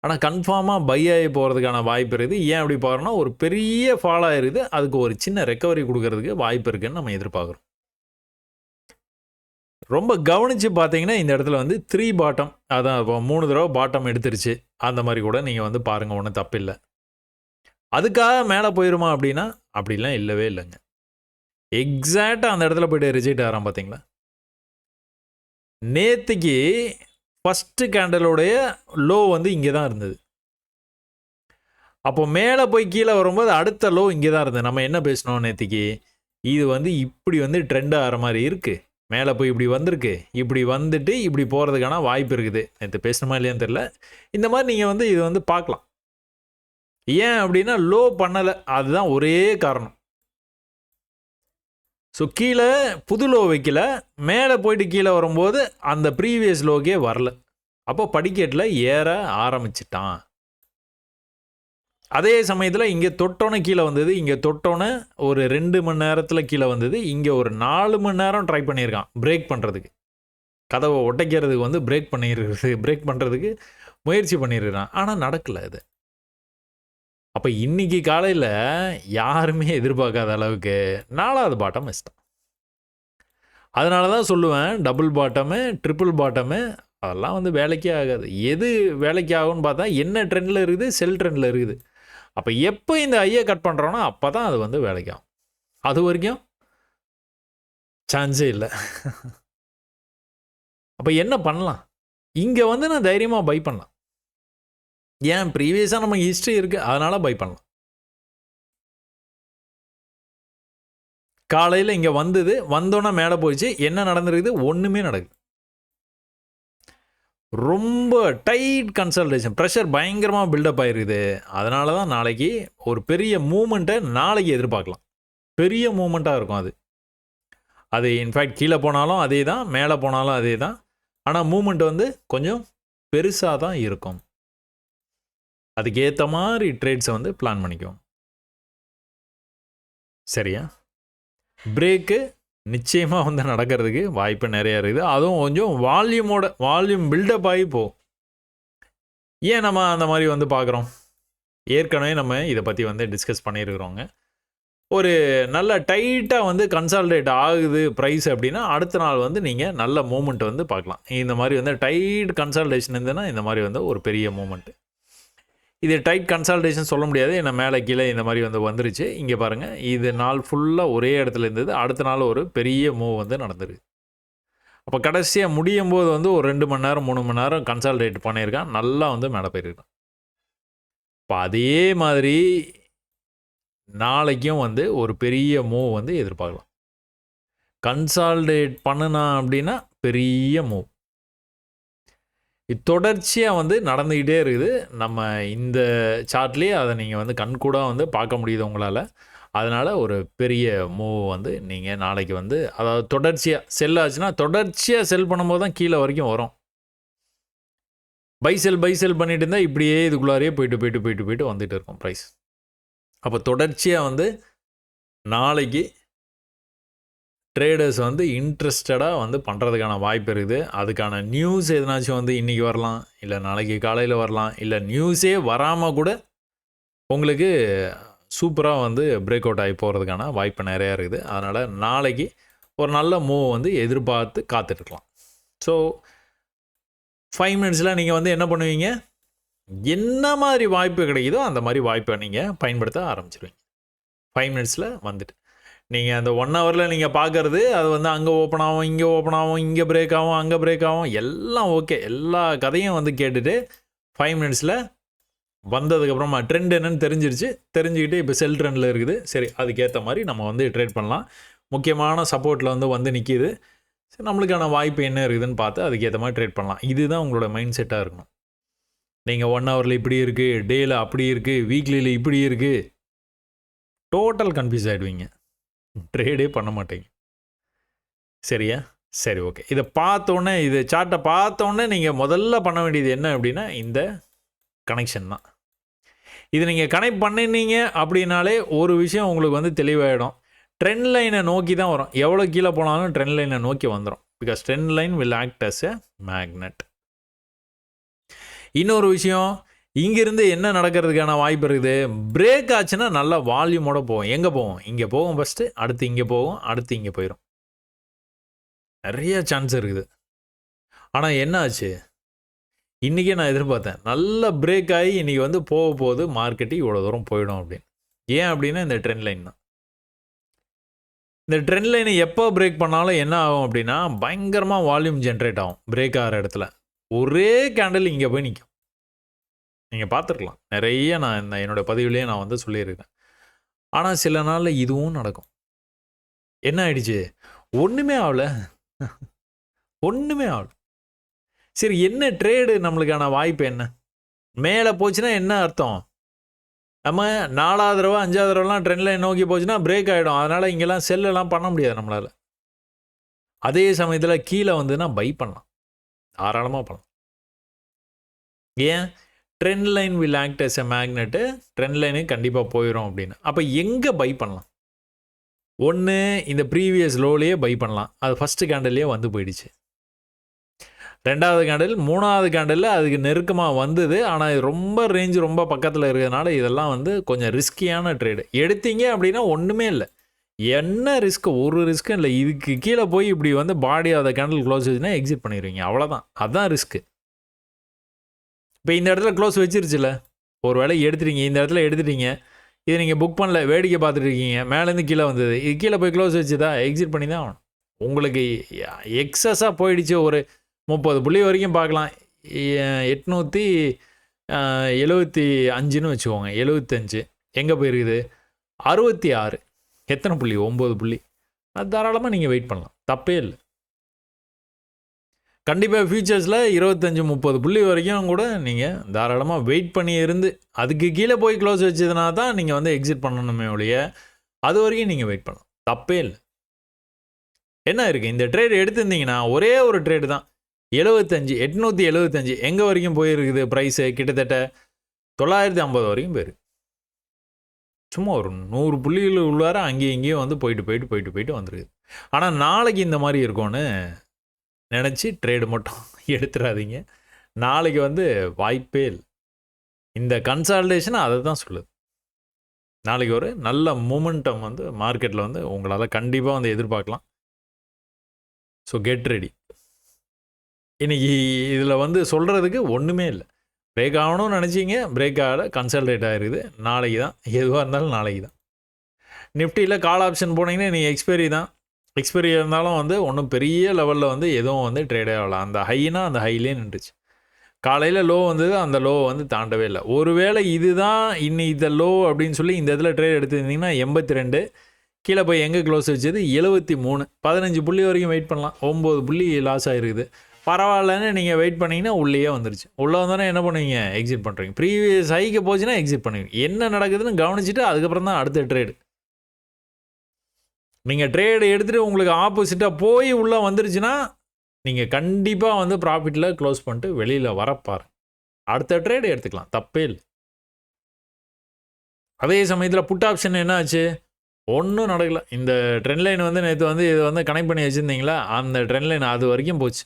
ஆனால் கன்ஃபார்மாக பை ஆகி போகிறதுக்கான வாய்ப்பு இருக்குது. ஏன் அப்படி பார்க்குறோன்னா, ஒரு பெரிய ஃபால் ஆகிருக்குது, அதுக்கு ஒரு சின்ன ரெக்கவரி கொடுக்கறதுக்கு வாய்ப்பு இருக்குதுன்னு நம்ம எதிர்பார்க்குறோம். ரொம்ப கவனித்து பார்த்தீங்கன்னா இந்த இடத்துல வந்து 3 பாட்டம், அதான் இப்போ 3 தடவை பாட்டம் எடுத்துருச்சு. அந்த மாதிரி கூட நீங்கள் வந்து பாருங்கள், ஒன்றும் தப்பில்லை. அதுக்காக மேலே போயிடுமா அப்படின்னா அப்படிலாம் இல்லவே இல்லைங்க. எக்ஸாக்டாக அந்த இடத்துல போய்ட்டு ரிஜெக்ட் ஆகிறான் பார்த்தீங்களா? நேற்றுக்கு ஃபஸ்ட்டு கேண்டலோடைய லோ வந்து இங்கே தான் இருந்தது. அப்போ மேலே போய் கீழே வரும்போது அடுத்த லோ இங்கே தான் இருந்தது. நம்ம என்ன பேசினோம் நேற்றுக்கு? இது வந்து இப்படி வந்து ட்ரெண்ட் ஆகிற மாதிரி இருக்குது, மேலே போய் இப்படி வந்திருக்கு, இப்படி வந்துட்டு இப்படி போகிறதுக்கான வாய்ப்பு இருக்குது. நேற்று பேசணுமா இல்லையான்னு தெரில. இந்த மாதிரி நீங்கள் வந்து இது வந்து பார்க்கலாம். ஏன் அப்படின்னா லோ பண்ணலை, அதுதான் ஒரே காரணம். ஸோ கீழே புது லோ வைக்கல, மேலே போயிட்டு கீழே வரும்போது அந்த ப்ரீவியஸ் லோக்கே வரல. அப்போ படிக்கட்டில் ஏற ஆரம்பிச்சிட்டான். அதே சமயத்தில் இங்கே தொட்டோன்னே கீழே வந்தது, இங்கே தொட்டோன்னே ஒரு 2 மணி நேரத்தில் கீழே வந்தது, இங்கே ஒரு 4 மணி நேரம் ட்ரை பண்ணியிருக்கான் பிரேக் பண்ணுறதுக்கு. கதவை ஒட்டைக்கிறதுக்கு வந்து பிரேக் பண்ணுறதுக்கு முயற்சி பண்ணியிருக்கிறான். ஆனால் நடக்கலை இது. அப்போ இன்றைக்கி காலையில் யாருமே எதிர்பார்க்காத அளவுக்கு 4வது பாட்டம் மிஸ்தான். அதனால தான் சொல்லுவேன், டபுள் பாட்டமு, ட்ரிபிள் பாட்டமு அதெல்லாம் வந்து வேலைக்கே ஆகாது. எது வேலைக்கு ஆகும்னு பார்த்தா என்ன ட்ரெண்டில் இருக்குது? செல் ட்ரெண்டில் இருக்குது. அப்போ எப்போ இந்த ஐயை கட் பண்ணுறோன்னா அப்போ தான் அது வந்து வேலைக்கு ஆகும். அது வரைக்கும் சான்ஸே இல்லை. அப்போ என்ன பண்ணலாம்? இங்கே வந்து நான் தைரியமாக பை பண்ணலாம். ஏன்? ப்ரீவியஸாக நமக்கு ஹிஸ்ட்ரி இருக்குது, அதனால் பை பண்ணலாம். காலையில் இங்கே வந்தது, வந்தோன்னா மேலே போயிடுச்சு. என்ன நடந்துருக்குது? ஒன்றுமே நடக்குது. ரொம்ப டைட் கன்சல்டேஷன், ப்ரெஷர் பயங்கரமாக பில்டப் ஆகிருக்குது. அதனால தான் நாளைக்கு ஒரு பெரிய மூமெண்ட்டை நாளைக்கு எதிர்பார்க்கலாம். பெரிய மூமெண்ட்டாக இருக்கும் அது. அது இன்ஃபேக்ட் கீழே போனாலும் அதே தான், மேலே போனாலும் அதே தான். ஆனால் மூமெண்ட் வந்து கொஞ்சம் பெருசாக தான் இருக்கும். அதுக்கேற்ற மாதிரி ட்ரேட்ஸை வந்து பிளான் பண்ணிக்குவோம். சரியா? பிரேக்கு நிச்சயமாக வந்து நடக்கிறதுக்கு வாய்ப்பு நிறையா இருக்குது. அதுவும் கொஞ்சம் வால்யூம் பில்டப் ஆகி போகும். ஏன் நம்ம அந்த மாதிரி வந்து பார்க்குறோம்? ஏற்கனவே நம்ம இதை பற்றி வந்து டிஸ்கஸ் பண்ணியிருக்கிறோங்க. ஒரு நல்ல டைட்டாக வந்து கன்சால்டேட் ஆகுது ப்ரைஸ் அப்படின்னா அடுத்த நாள் வந்து நீங்கள் நல்ல மூமெண்ட் வந்து பார்க்கலாம். இந்த மாதிரி வந்து டைட் கன்சால்டேஷன் இருந்ததுன்னா இந்த மாதிரி வந்து ஒரு பெரிய மூமெண்ட்டு. இது டைட் கன்சல்டேஷன் சொல்ல முடியாது, ஏன்னா மேலே கீழே இந்த மாதிரி வந்து வந்துருச்சு. இங்கே பாருங்கள், இது நாள் ஃபுல்லாக ஒரே இடத்துல இருந்தது. அடுத்த நாள் ஒரு பெரிய மூவ் வந்து நடந்துருக்கு. அப்போ கடைசியாக முடியும் போது வந்து ஒரு 2 மணி நேரம் 3 மணி நேரம் கன்சால்டேட் பண்ணியிருக்கான், நல்லா வந்து மேலே போயிருக்கான். இப்போ அதே மாதிரி நாளைக்கும் வந்து ஒரு பெரிய மூவ் வந்து எதிர்பார்க்கலாம். கன்சால்டேட் பண்ணுனா அப்படின்னா பெரிய மூவ் தொடர்ச்சியாக வந்து நடந்துக்கிட்டே இருக்குது. நம்ம இந்த சார்ட்லேயே அதை நீங்கள் வந்து கண்கூடாக வந்து பார்க்க முடியுது உங்களால். அதனால் ஒரு பெரிய மூவ் வந்து நீங்கள் நாளைக்கு வந்து, அதாவது தொடர்ச்சியாக செல் ஆச்சுன்னா தொடர்ச்சியாக செல் பண்ணும்போது தான் கீழே வரைக்கும் வரும். பை செல் பண்ணிட்டு இருந்தால் இப்படியே இதுக்குள்ளாரையே போயிட்டு வந்துட்டு இருக்கும் ப்ரைஸ். அப்போ தொடர்ச்சியாக வந்து நாளைக்கு ட்ரேடர்ஸ் வந்து இன்ட்ரெஸ்டடாக வந்து பண்ணுறதுக்கான வாய்ப்பு இருக்குது. அதுக்கான நியூஸ் எதனாச்சும் வந்து இன்றைக்கி வரலாம், இல்லை நாளைக்கு காலையில் வரலாம், இல்லை நியூஸே வராமல் கூட உங்களுக்கு சூப்பராக வந்து பிரேக் அவுட் ஆகி போகிறதுக்கான வாய்ப்பு நிறையா இருக்குது. அதனால் நாளைக்கு ஒரு நல்ல மூவ் வந்து எதிர்பார்த்து காத்துட்ருக்கலாம். ஸோ 5 மினிட்ஸில் நீங்கள் வந்து என்ன பண்ணுவீங்க, என்ன மாதிரி வாய்ப்பு கிடைக்குதோ அந்த மாதிரி வாய்ப்பை நீங்கள் பயன்படுத்த ஆரம்பிச்சிருவீங்க. 5 மினிட்ஸில் வந்துட்டு நீங்கள் அந்த 1 ஹவரில் நீங்கள் பார்க்குறது அது வந்து அங்கே ஓப்பன் ஆகும், இங்கே ஓப்பன் ஆகும், இங்கே பிரேக் ஆகும், அங்கே பிரேக் ஆகும், எல்லாம் ஓகே. எல்லா கதையும் வந்து கேட்டுட்டு 5 மினிட்ஸில் வந்ததுக்கப்புறமா ட்ரெண்ட் என்னன்னு தெரிஞ்சுக்கிட்டு இப்போ செல் ட்ரெண்டில் இருக்குது. சரி, அதுக்கேற்ற மாதிரி நம்ம வந்து ட்ரேட் பண்ணலாம். முக்கியமான சப்போர்ட்டில் வந்து நிற்கிது. சரி, நம்மளுக்கான வாய்ப்பு என்ன இருக்குதுன்னு பார்த்து அதுக்கேற்ற மாதிரி ட்ரேட் பண்ணலாம். இதுதான் உங்களோட மைண்ட் செட்டாக இருக்கணும். நீங்கள் 1 ஹவரில் இப்படி இருக்குது, டேயில் அப்படி இருக்குது, வீக்லியில் இப்படி இருக்குது, டோட்டல் கன்ஃபியூஸ் ஆகிடுவீங்க. ட்ரேடே பண்ண மாட்டீங்க. சரியா? சரி, ஓகே. இதை பார்த்தோன்னே, இது சார்ட்டை பார்த்தோன்னே நீங்கள் முதல்ல பண்ண வேண்டியது என்ன அப்படின்னா இந்த கனெக்ஷன் தான். இது நீங்கள் கனெக்ட் பண்ணினீங்க அப்படின்னாலே ஒரு விஷயம் உங்களுக்கு வந்து தெளிவாகிடும். ட்ரெண்ட் லைனை நோக்கி தான் வரும். எவ்வளோ கீழே போனாலும் ட்ரெண்ட் லைனை நோக்கி வந்துடும். Because trend line will act as a magnet. இன்னொரு விஷயம், இங்கிருந்து என்ன நடக்கிறதுக்கான வாய்ப்பு இருக்குது, பிரேக் ஆச்சுன்னா நல்லா வால்யூமோட போகும். எங்கே போகும்? இங்கே போகும் ஃபஸ்ட்டு, அடுத்து இங்கே போகும், அடுத்து இங்கே போயிடும். நிறைய சான்ஸ் இருக்குது. ஆனால் என்ன ஆச்சு, இன்றைக்கே நான் எதிர்பார்த்தேன் நல்ல பிரேக் ஆகி இன்றைக்கி வந்து போகுது மார்க்கெட்டு இவ்வளோ தூரம் போயிடும் அப்படின்னு. ஏன் அப்படின்னா இந்த ட்ரெண்ட் லைன் தான். இந்த ட்ரெண்ட் லைனை எப்போ பிரேக் பண்ணாலும் என்ன ஆகும் அப்படின்னா பயங்கரமாக வால்யூம் ஜென்ரேட் ஆகும். பிரேக் ஆகிற இடத்துல ஒரே கேண்டில் இங்கே போய் நிற்கும். நீங்கள் பார்த்துருக்கலாம், நிறைய நான் என்னோடய பதிவுலேயே நான் வந்து சொல்லியிருக்கேன். ஆனால் சில நாளில் இதுவும் நடக்கும். என்ன ஆயிடுச்சு, ஒன்றுமே ஆகலை. சரி, என்ன ட்ரேடு நம்மளுக்கான வாய்ப்பு என்ன? மேலே போச்சுன்னா என்ன அர்த்தம், நம்ம 4வது தடவை 5வது தடவைலாம் ட்ரெண்ட் லைன் நோக்கி போச்சுன்னா பிரேக் ஆகிடும். அதனால் இங்கெல்லாம் செல்லெல்லாம் பண்ண முடியாது நம்மளால். அதே சமயத்தில் கீழே வந்துன்னா பை பண்ணலாம், தாராளமாக பண்ணலாம். ஏன்? Trend line will act as a magnet. Trend line கண்டிப்பாக போயிடும் அப்படின்னு. அப்போ எங்கே பை பண்ணலாம்? ஒன்று, இந்த ப்ரீவியஸ் லோலேயே பை பண்ணலாம். அது ஃபஸ்ட்டு கேண்டல்லையே வந்து போயிடுச்சு. 2வது கேண்டில், 3வது கேண்டில் அதுக்கு நெருக்கமாக வந்தது. ஆனால் இது ரொம்ப ரேஞ்சு ரொம்ப பக்கத்தில் இருக்கிறதுனால இதெல்லாம் வந்து கொஞ்சம் ரிஸ்கியான ட்ரேடு. எடுத்தீங்க அப்படின்னா ஒன்றுமே இல்லை, என்ன ரிஸ்க்கு, ஒரு ரிஸ்க்கும் இல்லை. இதுக்கு கீழே போய் இப்படி வந்து body of the candle close வச்சுன்னா எக்ஸிட் பண்ணிடுவீங்க, அவ்வளோதான். அதுதான் ரிஸ்க்கு. இப்போ இந்த இடத்துல க்ளோஸ் வச்சிருச்சுல, ஒரு வேளை எடுத்துட்டீங்க, இந்த இடத்துல எடுத்துட்டீங்க, இது நீங்கள் புக் பண்ணல, வேடிக்கை பார்த்துட்டு இருக்கீங்க, மேலேருந்து கீழே வந்தது, இது கீழே போய் க்ளோஸ் வச்சுதா எக்ஸிட் பண்ணி தான் ஆகணும். உங்களுக்கு எக்ஸஸாக போயிடுச்சு. ஒரு 30 புள்ளி வரைக்கும் பார்க்கலாம். 875ன்னு வச்சுக்கோங்க, 75 எங்கே போயிருக்குது, 66, எத்தனை புள்ளி, 9 புள்ளி. அது தாராளமாக நீங்கள் வெயிட் பண்ணலாம், தப்பே இல்லை. கண்டிப்பாக ஃபியூச்சர்ஸில் 25-30 புள்ளி வரைக்கும் கூட நீங்கள் தாராளமாக வெயிட் பண்ணி இருந்து அதுக்கு கீழே போய் க்ளோஸ் வச்சதுனா தான் நீங்கள் வந்து எக்ஸிட் பண்ணணுமே ஒழிய அது வரைக்கும் நீங்கள் வெயிட் பண்ணலாம், தப்பே இல்லை. என்ன இருக்குது, இந்த ட்ரேடு எடுத்திருந்தீங்கன்னா ஒரே ஒரு ட்ரேடு தான், 875 எங்கே வரைக்கும் போயிருக்குது ப்ரைஸு, கிட்டத்தட்ட 950 வரைக்கும் போயிருக்கு. சும்மா ஒரு 100 புள்ளிகள் உள்ளார அங்கேயும் இங்கேயும் வந்து போயிட்டு வந்துருக்குது. ஆனால் நாளைக்கு இந்த மாதிரி இருக்கும்னு நினச்சி ட்ரேடு மட்டும் எடுத்துடாதீங்க. நாளைக்கு வந்து வாய்ப்பே இல்லை. இந்த கன்சால்டேஷன் அதை தான் சொல்லுது. நாளைக்கு ஒரு நல்ல மூமெண்டம் வந்து மார்க்கெட்டில் வந்து உங்களால் கண்டிப்பாக வந்து எதிர்பார்க்கலாம். So get ready. இன்றைக்கி இதில் வந்து சொல்கிறதுக்கு ஒன்றுமே இல்லை. பிரேக் ஆகணும்னு நினச்சிங்க, பிரேக் ஆகலை, கன்சல்டேட் ஆகிருக்குது. நாளைக்கு தான், எதுவாக இருந்தாலும் நாளைக்கு தான். நிஃப்டியில் கால் ஆப்ஷன் போனீங்கன்னா நீங்கள் எக்ஸ்பைரி தான். எக்ஸ்பைரி இருந்தாலும் வந்து ஒன்றும் பெரிய லெவலில் வந்து எதுவும் வந்து ட்ரேடே ஆகலாம். அந்த ஹைனா அந்த ஹைலே நின்றுச்சு. காலையில் லோ வந்தது, அந்த லோ வந்து தாண்டவே இல்லை. ஒருவேளை இதுதான் இந்த லோ அப்படின்னு சொல்லி இந்த இதில் ட்ரேட் எடுத்துருந்தீங்கன்னா 82, கீழே போய் எங்கே க்ளோஸ் வச்சது 73, 15 புள்ளி வரைக்கும் வெயிட் பண்ணலாம். 9 புள்ளி லாஸ் ஆகிருக்குது. பரவாயில்லன்னு நீங்கள் வெயிட் பண்ணிங்கன்னா உள்ளேயே வந்துருச்சு. உள்ளே வந்தோன்னே என்ன பண்ணுவீங்க, எக்ஸிட் பண்ணுறீங்க. ப்ரீவியஸ் ஹைக்கு போச்சுன்னா எக்ஸிட் பண்ணுவீங்க. என்ன நடக்குதுன்னு கவனிச்சுட்டு அதுக்கப்புறம் தான் அடுத்த ட்ரேடு. நீங்கள் ட்ரேடு எடுத்துகிட்டு உங்களுக்கு ஆப்போசிட்டாக போய் உள்ளே வந்துருச்சுன்னா நீங்கள் கண்டிப்பாக வந்து ப்ராஃபிட்டில் க்ளோஸ் பண்ணிட்டு வெளியில் வரப்பாரு. அடுத்த ட்ரேடு எடுத்துக்கலாம், தப்பே இல்லை. அதே சமயத்தில் புட் ஆப்ஷன் என்ன ஆச்சு, ஒன்றும் நடக்கலை. இந்த ட்ரெண்ட் லைன் வந்து நேற்று வந்து இதை வந்து கனெக்ட் பண்ணி வச்சுருந்தீங்களா, அந்த ட்ரெண்ட் லைன் அது வரைக்கும் போச்சு.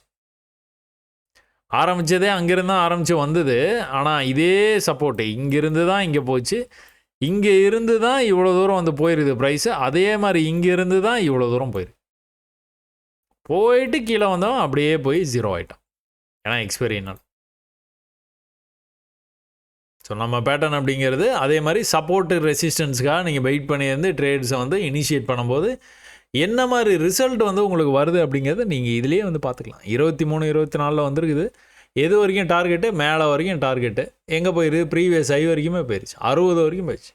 ஆரம்பித்ததே அங்கேருந்து தான் ஆரம்பித்து வந்தது. ஆனால் இதே சப்போர்ட்டு இங்கேருந்து தான் இங்கே போச்சு. இங்கே இருந்து தான் இவ்வளோ தூரம் வந்து போயிருக்குது ப்ரைஸு. அதே மாதிரி இங்கேருந்து தான் இவ்வளோ தூரம் போயிருக்கு. போயிட்டு கீழே வந்தவன் அப்படியே போய் 0 ஆகிட்டான். ஏன்னா எக்ஸ்பைரினால். ஸோ நம்ம பேட்டர்ன் அப்படிங்கிறது அதே மாதிரி சப்போர்ட்டு ரெசிஸ்டன்ஸுக்காக நீங்கள் வெயிட் பண்ணியிருந்து ட்ரேட்ஸை வந்து இனிஷியேட் பண்ணும்போது என்ன மாதிரி ரிசல்ட் வந்து உங்களுக்கு வருது அப்படிங்கிறது நீங்கள் இதுலேயே வந்து பார்த்துக்கலாம். 23, 24 வந்துருக்குது. எது வரைக்கும் டார்கெட்டு? மேலே வரைக்கும் டார்கெட்டு. எங்கே போயிருக்கு? ப்ரீவியஸ் ஹை வரைக்குமே போயிடுச்சு. 60 வரைக்கும் போயிடுச்சு.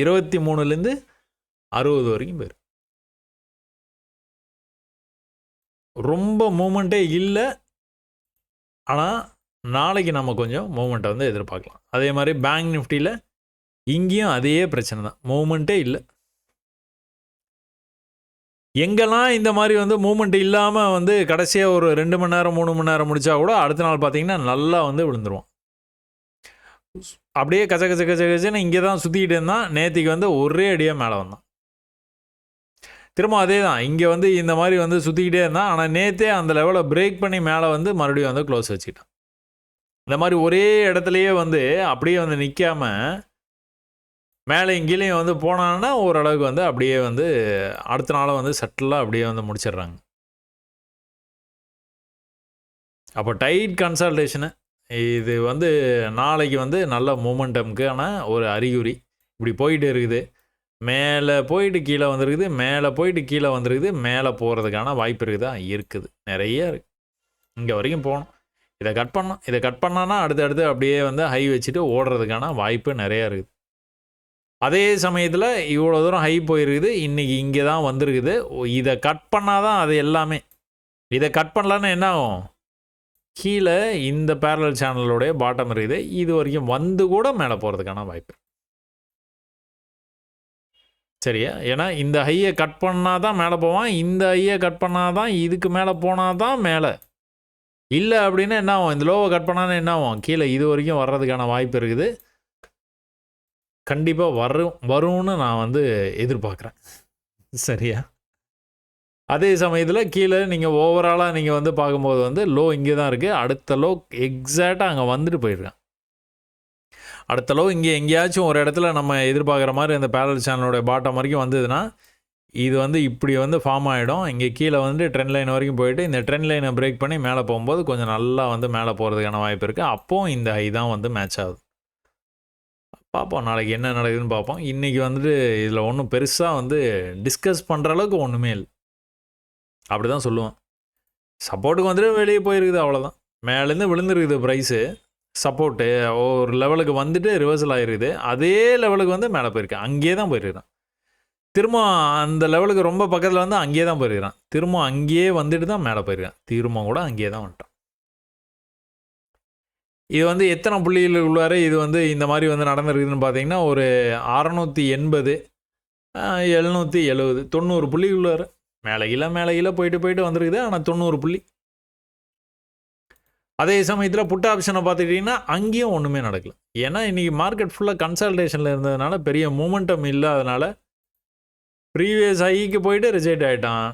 23லேருந்து 60 வரைக்கும் போயிருக்கு. ரொம்ப மூமெண்ட்டே இல்லை. ஆனால் நாளைக்கு நம்ம கொஞ்சம் மூமெண்ட்டை வந்து எதிர்பார்க்கலாம். அதே மாதிரி பேங்க் நிஃப்டியில் இங்கேயும் அதே பிரச்சனை தான், மூமெண்ட்டே இல்லை. எங்கெல்லாம் இந்த மாதிரி வந்து மூமெண்ட் இல்லாமல் வந்து கடைசியாக ஒரு 2 மணி நேரம் 3 மணி நேரம் முடித்தா கூட அடுத்த நாள் பார்த்தீங்கன்னா நல்லா வந்து விழுந்துருவோம். அப்படியே கச்ச கச்ச கச்ச கச்சன்னு இங்கே தான் சுற்றிக்கிட்டு இருந்தான். நேற்றுக்கு வந்து ஒரே அடியாக மேலே வந்தான். திரும்ப அதே தான், இங்கே வந்து இந்த மாதிரி வந்து சுற்றிக்கிட்டே இருந்தான். ஆனால் நேற்றே அந்த லெவலை பிரேக் பண்ணி மேலே வந்து மறுபடியும் வந்து க்ளோஸ் வச்சுக்கிட்டான். இந்த மாதிரி ஒரே இடத்துலையே வந்து அப்படியே வந்து நிற்காம மேலே இங்கேயும் வந்து போனான்னா ஓரளவுக்கு வந்து அப்படியே வந்து அடுத்த நாளும் வந்து சட்டிலாக அப்படியே வந்து முடிச்சிடுறாங்க. அப்போ டைட் கன்சல்டேஷனு இது வந்து நாளைக்கு வந்து நல்ல மூமெண்டம்க்கான ஒரு அறிகுறி. இப்படி போயிட்டு இருக்குது, மேலே போயிட்டு கீழே வந்துருக்குது, மேலே போயிட்டு கீழே வந்துருக்குது, மேலே போகிறதுக்கான வாய்ப்பு இருக்குது. நிறைய இருக்குது. இங்கே வரைக்கும் போகணும், இதை கட் பண்ணோம், இதை கட் பண்ணான்னா அடுத்தடுத்து அப்படியே வந்து ஹை வச்சுட்டு ஓடுறதுக்கான வாய்ப்பு நிறையா இருக்குது. அதே சமயத்தில் இவ்வளோ தூரம் ஹை போயிருக்குது, இன்றைக்கி இங்கே தான் வந்திருக்குது. இதை கட் பண்ணால் தான் அது எல்லாமே. இதை கட் பண்ணலான்னு என்ன ஆகும்? கீழே இந்த பேரலல் சேனலோடைய பாட்டம் இருக்குது, இது வரைக்கும் வந்து கூட மேலே போகிறதுக்கான வாய்ப்பு. சரியா? ஏன்னா இந்த ஹையை கட் பண்ணால் தான் மேலே போவான், இந்த ஹையை கட் பண்ணால் தான் இதுக்கு மேலே போனால் தான் மேலே. இல்லை அப்படின்னா என்ன ஆகும்? இந்த லோவை கட் பண்ணாலும் என்ன ஆகும்? கீழே இது வரைக்கும் வர்றதுக்கான வாய்ப்பு இருக்குது. கண்டிப்பாக வரும்னு நான் வந்து எதிர்பார்க்குறேன். சரியா? அதே சமயத்தில் கீழே நீங்கள் ஓவராலாக நீங்கள் வந்து பார்க்கும்போது வந்து லோ இங்கே தான் இருக்குது. அடுத்த லோ எக்ஸாக்டாக அங்கே வந்துட்டு போயிருக்கேன். அடுத்த லோ இங்கே எங்கேயாச்சும் ஒரு இடத்துல நம்ம எதிர்பார்க்குற மாதிரி அந்த பேரல் சேனலோட பாட்டம் வரைக்கும் வந்ததுன்னா இது வந்து இப்படி வந்து ஃபார்ம் ஆகிடும். இங்கே கீழே வந்து ட்ரெண்ட் லைன் வரைக்கும் போயிட்டு இந்த ட்ரெண்ட் லைனை பிரேக் பண்ணி மேலே போகும்போது கொஞ்சம் நல்லா வந்து மேலே போகிறதுக்கான வாய்ப்பு இருக்குது. அப்போது இந்த ஹை தான் வந்து மேட்ச் ஆகுது. பார்ப்போம் நாளைக்கு என்ன நடக்குதுன்னு பார்ப்போம். இன்றைக்கி வந்துட்டு இதில் ஒன்றும் பெருசாக வந்து டிஸ்கஸ் பண்ணுற அளவுக்கு ஒன்றுமே இல்லை. அப்படி தான் சொல்லுவேன். சப்போர்ட்டுக்கு வந்துட்டு வெளியே போயிருக்குது, அவ்வளோதான். மேலேருந்து விழுந்துருக்குது ப்ரைஸு. சப்போர்ட்டு ஒரு லெவலுக்கு வந்துட்டு ரிவர்சல் ஆகிருக்குது. அதே லெவலுக்கு வந்து மேலே போயிருக்கேன். அங்கேயே தான் போயிருக்கிறான். திரும்ப அந்த லெவலுக்கு ரொம்ப பக்கத்தில் வந்து அங்கேயே தான் போயிருக்கிறான். திரும்ப அங்கேயே வந்துட்டு தான் மேலே போயிருக்கான். திரும்ப கூட அங்கேயே தான் வந்துட்டான். இது வந்து எத்தனை புள்ளிகள் உள்ளார இது வந்து இந்த மாதிரி வந்து நடந்திருக்குதுன்னு பார்த்தீங்கன்னா ஒரு 680, 770, 90 புள்ளி உள்ளார மேலே கீழே போயிட்டு வந்துருக்குது. ஆனால் 90 புள்ளி. அதே சமயத்தில் புட் ஆப்ஷனை பார்த்துக்கிட்டிங்கன்னா அங்கேயும் ஒன்றுமே நடக்கல. ஏன்னா இன்றைக்கி மார்க்கெட் ஃபுல்லாக கன்சல்டேஷனில் இருந்ததுனால பெரிய மூமெண்டம் இல்லாதனால ப்ரீவியஸ் ஹைக்கு போயிட்டு ரிஜெக்ட் ஆகிட்டான்.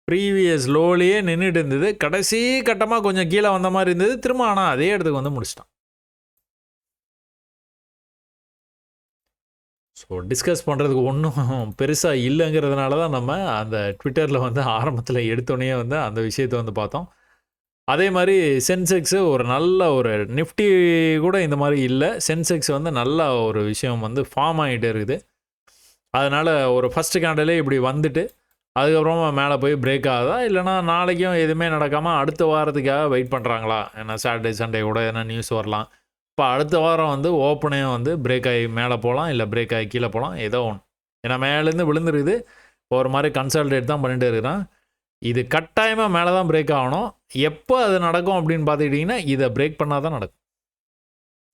ப்ரீவியஸ் லோலேயே நின்றுட்டு இருந்தது. கடைசி கட்டமாக கொஞ்சம் கீழே வந்த மாதிரி இருந்தது. திரும்ப ஆனால் அதே இடத்துக்கு வந்து முடிச்சிட்டான். ஸோ டிஸ்கஸ் பண்ணுறதுக்கு ஒன்றும் பெருசாக இல்லைங்கிறதுனால தான் நம்ம அந்த ட்விட்டரில் வந்து ஆரம்பத்தில் எடுத்தோடனே வந்து அந்த விஷயத்தை வந்து பார்த்தோம். அதே மாதிரி சென்செக்ஸு ஒரு நல்ல ஒரு நிஃப்டி கூட இந்த மாதிரி இல்லை. சென்செக்ஸ் வந்து நல்ல ஒரு விஷயம் வந்து ஃபார்ம் ஆகிட்டே இருக்குது. அதனால் ஒரு ஃபஸ்ட்டு கேண்டலே இப்படி வந்துட்டு அதுக்கப்புறமா மேலே போய் பிரேக் ஆகுதா, இல்லைனா நாளைக்கும் எதுவுமே நடக்காமல் அடுத்த வாரத்துக்காக வெயிட் பண்ணுறாங்களா? ஏன்னா சாட்டர்டே சண்டே கூட எதனா நியூஸ் வரலாம். இப்போ அடுத்த வாரம் வந்து ஓப்பனே வந்து பிரேக் ஆகி மேலே போகலாம், இல்லை பிரேக் ஆகி கீழே போகலாம், ஏதோ ஒன்று. ஏன்னா மேலேருந்து விழுந்துருக்குது. ஒரு மாதிரி கன்சல்டேட் தான் பண்ணிட்டு இருக்கிறான். இது கட்டாயமாக மேலே தான் பிரேக் ஆகணும். எப்போ அது நடக்கும் அப்படின்னு பார்த்துக்கிட்டிங்கன்னா இதை பிரேக் பண்ணால் தான் நடக்கும்.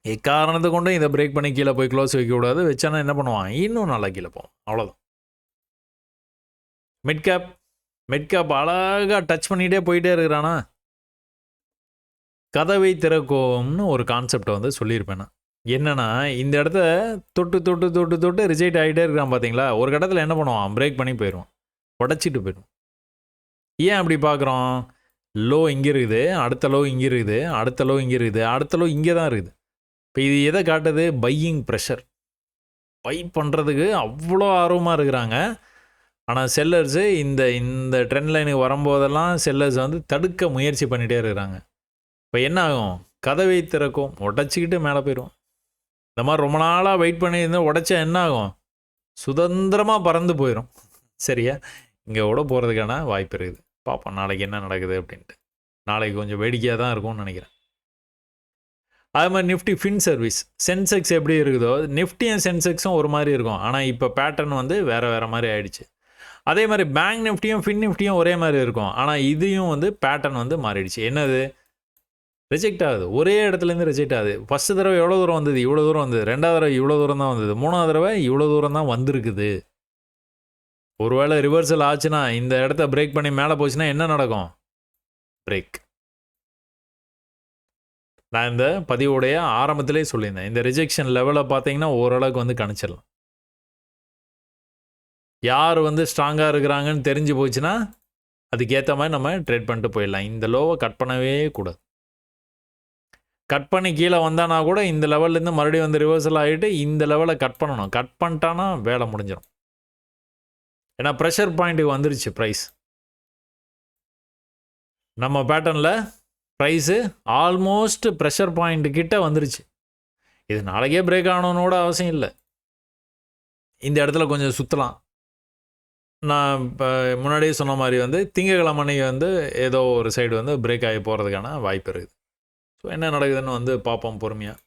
எக்காரணத்தை கொண்டும் இதை பிரேக் பண்ணி கீழே போய் க்ளோஸ் வைக்கக்கூடாது. வச்சானா என்ன பண்ணுவான்? இன்னும் நல்லா கீழே போவோம். அவ்வளோதான். மிட் கேப் அழகாக டச் பண்ணிகிட்டே போயிட்டே இருக்கிறானா? கதவை திறக்கும்னு ஒரு கான்செப்டை வந்து சொல்லியிருப்பேன் நான். என்னென்னா இந்த இடத்த தொட்டு ரிஜெக்ட் ஆகிட்டே இருக்கிறான் பார்த்தீங்களா? ஒரு கட்டத்தில் என்ன பண்ணுவான்? பிரேக் பண்ணி போயிடுவான், உடச்சிட்டு போயிடுவான். ஏன் அப்படி பார்க்குறோம்? லோ இங்கே இருக்குது, அடுத்த லோ இங்கே இருக்குது, அடுத்த லோ இங்கே இருக்குது, அடுத்த லோ இங்கே தான் இருக்குது. இப்போ இது எதை காட்டுது? Buying pressure. பை பண்ணுறதுக்கு அவ்வளோ ஆர்வமாக இருக்கிறாங்க. ஆனால் செல்லர்ஸு இந்த இந்த ட்ரெண்ட் லைனுக்கு வரும்போதெல்லாம் செல்லர்ஸ் வந்து தடுக்க முயற்சி பண்ணிகிட்டே இருக்கிறாங்க. இப்போ என்ன ஆகும்? கதவை திறக்கும், உடச்சிக்கிட்டு மேலே போயிடும். இந்த மாதிரி ரொம்ப நாளாக வெயிட் பண்ணியிருந்தால் உடச்சா என்ன ஆகும்? சுதந்திரமாக பறந்து போயிடும். சரியா? இங்கே விட போகிறதுக்கான வாய்ப்பு இருக்குது. பார்ப்போம் நாளைக்கு என்ன நடக்குது அப்படின்ட்டு. நாளைக்கு கொஞ்சம் வேடிக்கையாக தான் இருக்கும்னு நினைக்கிறேன். அது மாதிரி நிஃப்டி ஃபின் சர்வீஸ், சென்செக்ஸ் எப்படி இருக்குதோ நிஃப்டியும் சென்செக்ஸும் ஒரு மாதிரி இருக்கும். ஆனால் இப்போ பேட்டர்ன் வந்து வேறு வேறு மாதிரி ஆகிடுச்சு. அதே மாதிரி பேங்க் நிஃப்டியும் ஃபின் நிஃப்டியும் ஒரே மாதிரி இருக்கும். ஆனால் இதையும் வந்து பேட்டர்ன் வந்து மாறிடுச்சு. என்னது? ரிஜெக்ட் ஆகுது. ஒரே இடத்துலேருந்து ரிஜெக்ட் ஆகுது. ஃபஸ்ட்டு தடவை எவ்வளோ தூரம் வந்தது? இவ்வளோ தூரம் வந்தது. 2வது தடவை இவ்வளோ தூரம் தான் வந்தது. 3வது தடவை இவ்வளோ தூரம் தான் வந்திருக்குது. ஒருவேளை ரிவர்சல் ஆச்சுன்னா, இந்த இடத்த பிரேக் பண்ணி மேலே போச்சுன்னா என்ன நடக்கும்? பிரேக். நான் இந்த பதிவுடைய ஆரம்பத்திலே சொல்லியிருந்தேன். இந்த ரிஜெக்ஷன் லெவலை பார்த்தீங்கன்னா ஓரளவுக்கு வந்து கணிச்சிடலாம். யார் வந்து ஸ்ட்ராங்காக இருக்கிறாங்கன்னு தெரிஞ்சு போச்சுன்னா அதுக்கேற்ற மாதிரி நம்ம ட்ரேட் பண்ணிட்டு போயிடலாம். இந்த லோவை கட் பண்ணவே கூடாது. கட் பண்ணி கீழே வந்தானா கூட இந்த லெவல்லேருந்து மறுபடியும் வந்து ரிவர்சல் ஆகிட்டு இந்த லெவலை கட் பண்ணணும். கட் பண்ணிட்டானா வேலை முடிஞ்சிடும். ஏன்னா ப்ரெஷர் பாயிண்ட்டுக்கு வந்துருச்சு ப்ரைஸ். நம்ம பேட்டர்னில் ப்ரைஸு ஆல்மோஸ்ட் ப்ரெஷர் பாயிண்ட்டு கிட்ட வந்துருச்சு. இது நாளைக்கே பிரேக் ஆகணும்னு கூட அவசியம் இல்லை. இந்த இடத்துல கொஞ்சம் சுற்றலாம். நான் இப்போ முன்னாடியே சொன்ன மாதிரி வந்து திங்கக்கிழமை அன்னைக்கு வந்து ஏதோ ஒரு சைடு வந்து பிரேக் ஆகி போகிறதுக்கான வாய்ப்பு இருக்குது. ஸோ என்ன நடக்குதுன்னு வந்து பார்ப்போம் பொறுமையாக.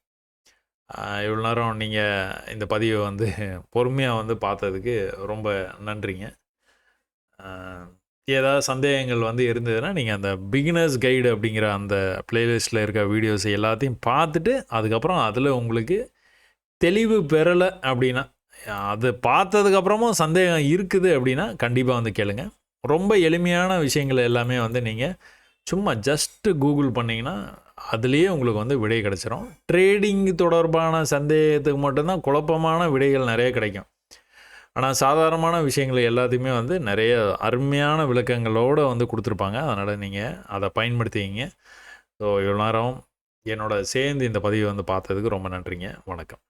இவ்வளோ நேரம் நீங்கள் இந்த பதிவை வந்து பொறுமையாக வந்து பார்த்ததுக்கு ரொம்ப நன்றிங்க. ஏதாவது சந்தேகங்கள் வந்து இருந்ததுன்னா நீங்கள் அந்த பிகினர்ஸ் கைடு அப்படிங்கிற அந்த ப்ளேலிஸ்ட்டில் இருக்க வீடியோஸ் எல்லாத்தையும் பார்த்துட்டு அதுக்கப்புறம் அதில் உங்களுக்கு தெளிவு பெறலை அப்படின்னா, அது பார்த்ததுக்கப்புறமும் சந்தேகம் இருக்குது அப்படின்னா கண்டிப்பாக வந்து கேளுங்க. ரொம்ப எளிமையான விஷயங்கள் எல்லாமே வந்து நீங்கள் சும்மா ஜஸ்ட்டு கூகுள் பண்ணிங்கன்னா அதுலேயே உங்களுக்கு வந்து விடை கிடச்சிரும். ட்ரேடிங் தொடர்பான சந்தேகத்துக்கு மட்டும்தான் குழப்பமான விடைகள் நிறைய கிடைக்கும். ஆனால் சாதாரணமான விஷயங்கள் எல்லாத்தையுமே வந்து நிறைய அருமையான விளக்கங்களோடு வந்து கொடுத்துருப்பாங்க. அதனால் நீங்கள் அதை பயன்படுத்திக்கிங்க. ஸோ இவ்வளோ நேரம் என்னோட சேர்ந்து இந்த பதிவை வந்து பார்த்ததுக்கு ரொம்ப நன்றிங்க. வணக்கம்.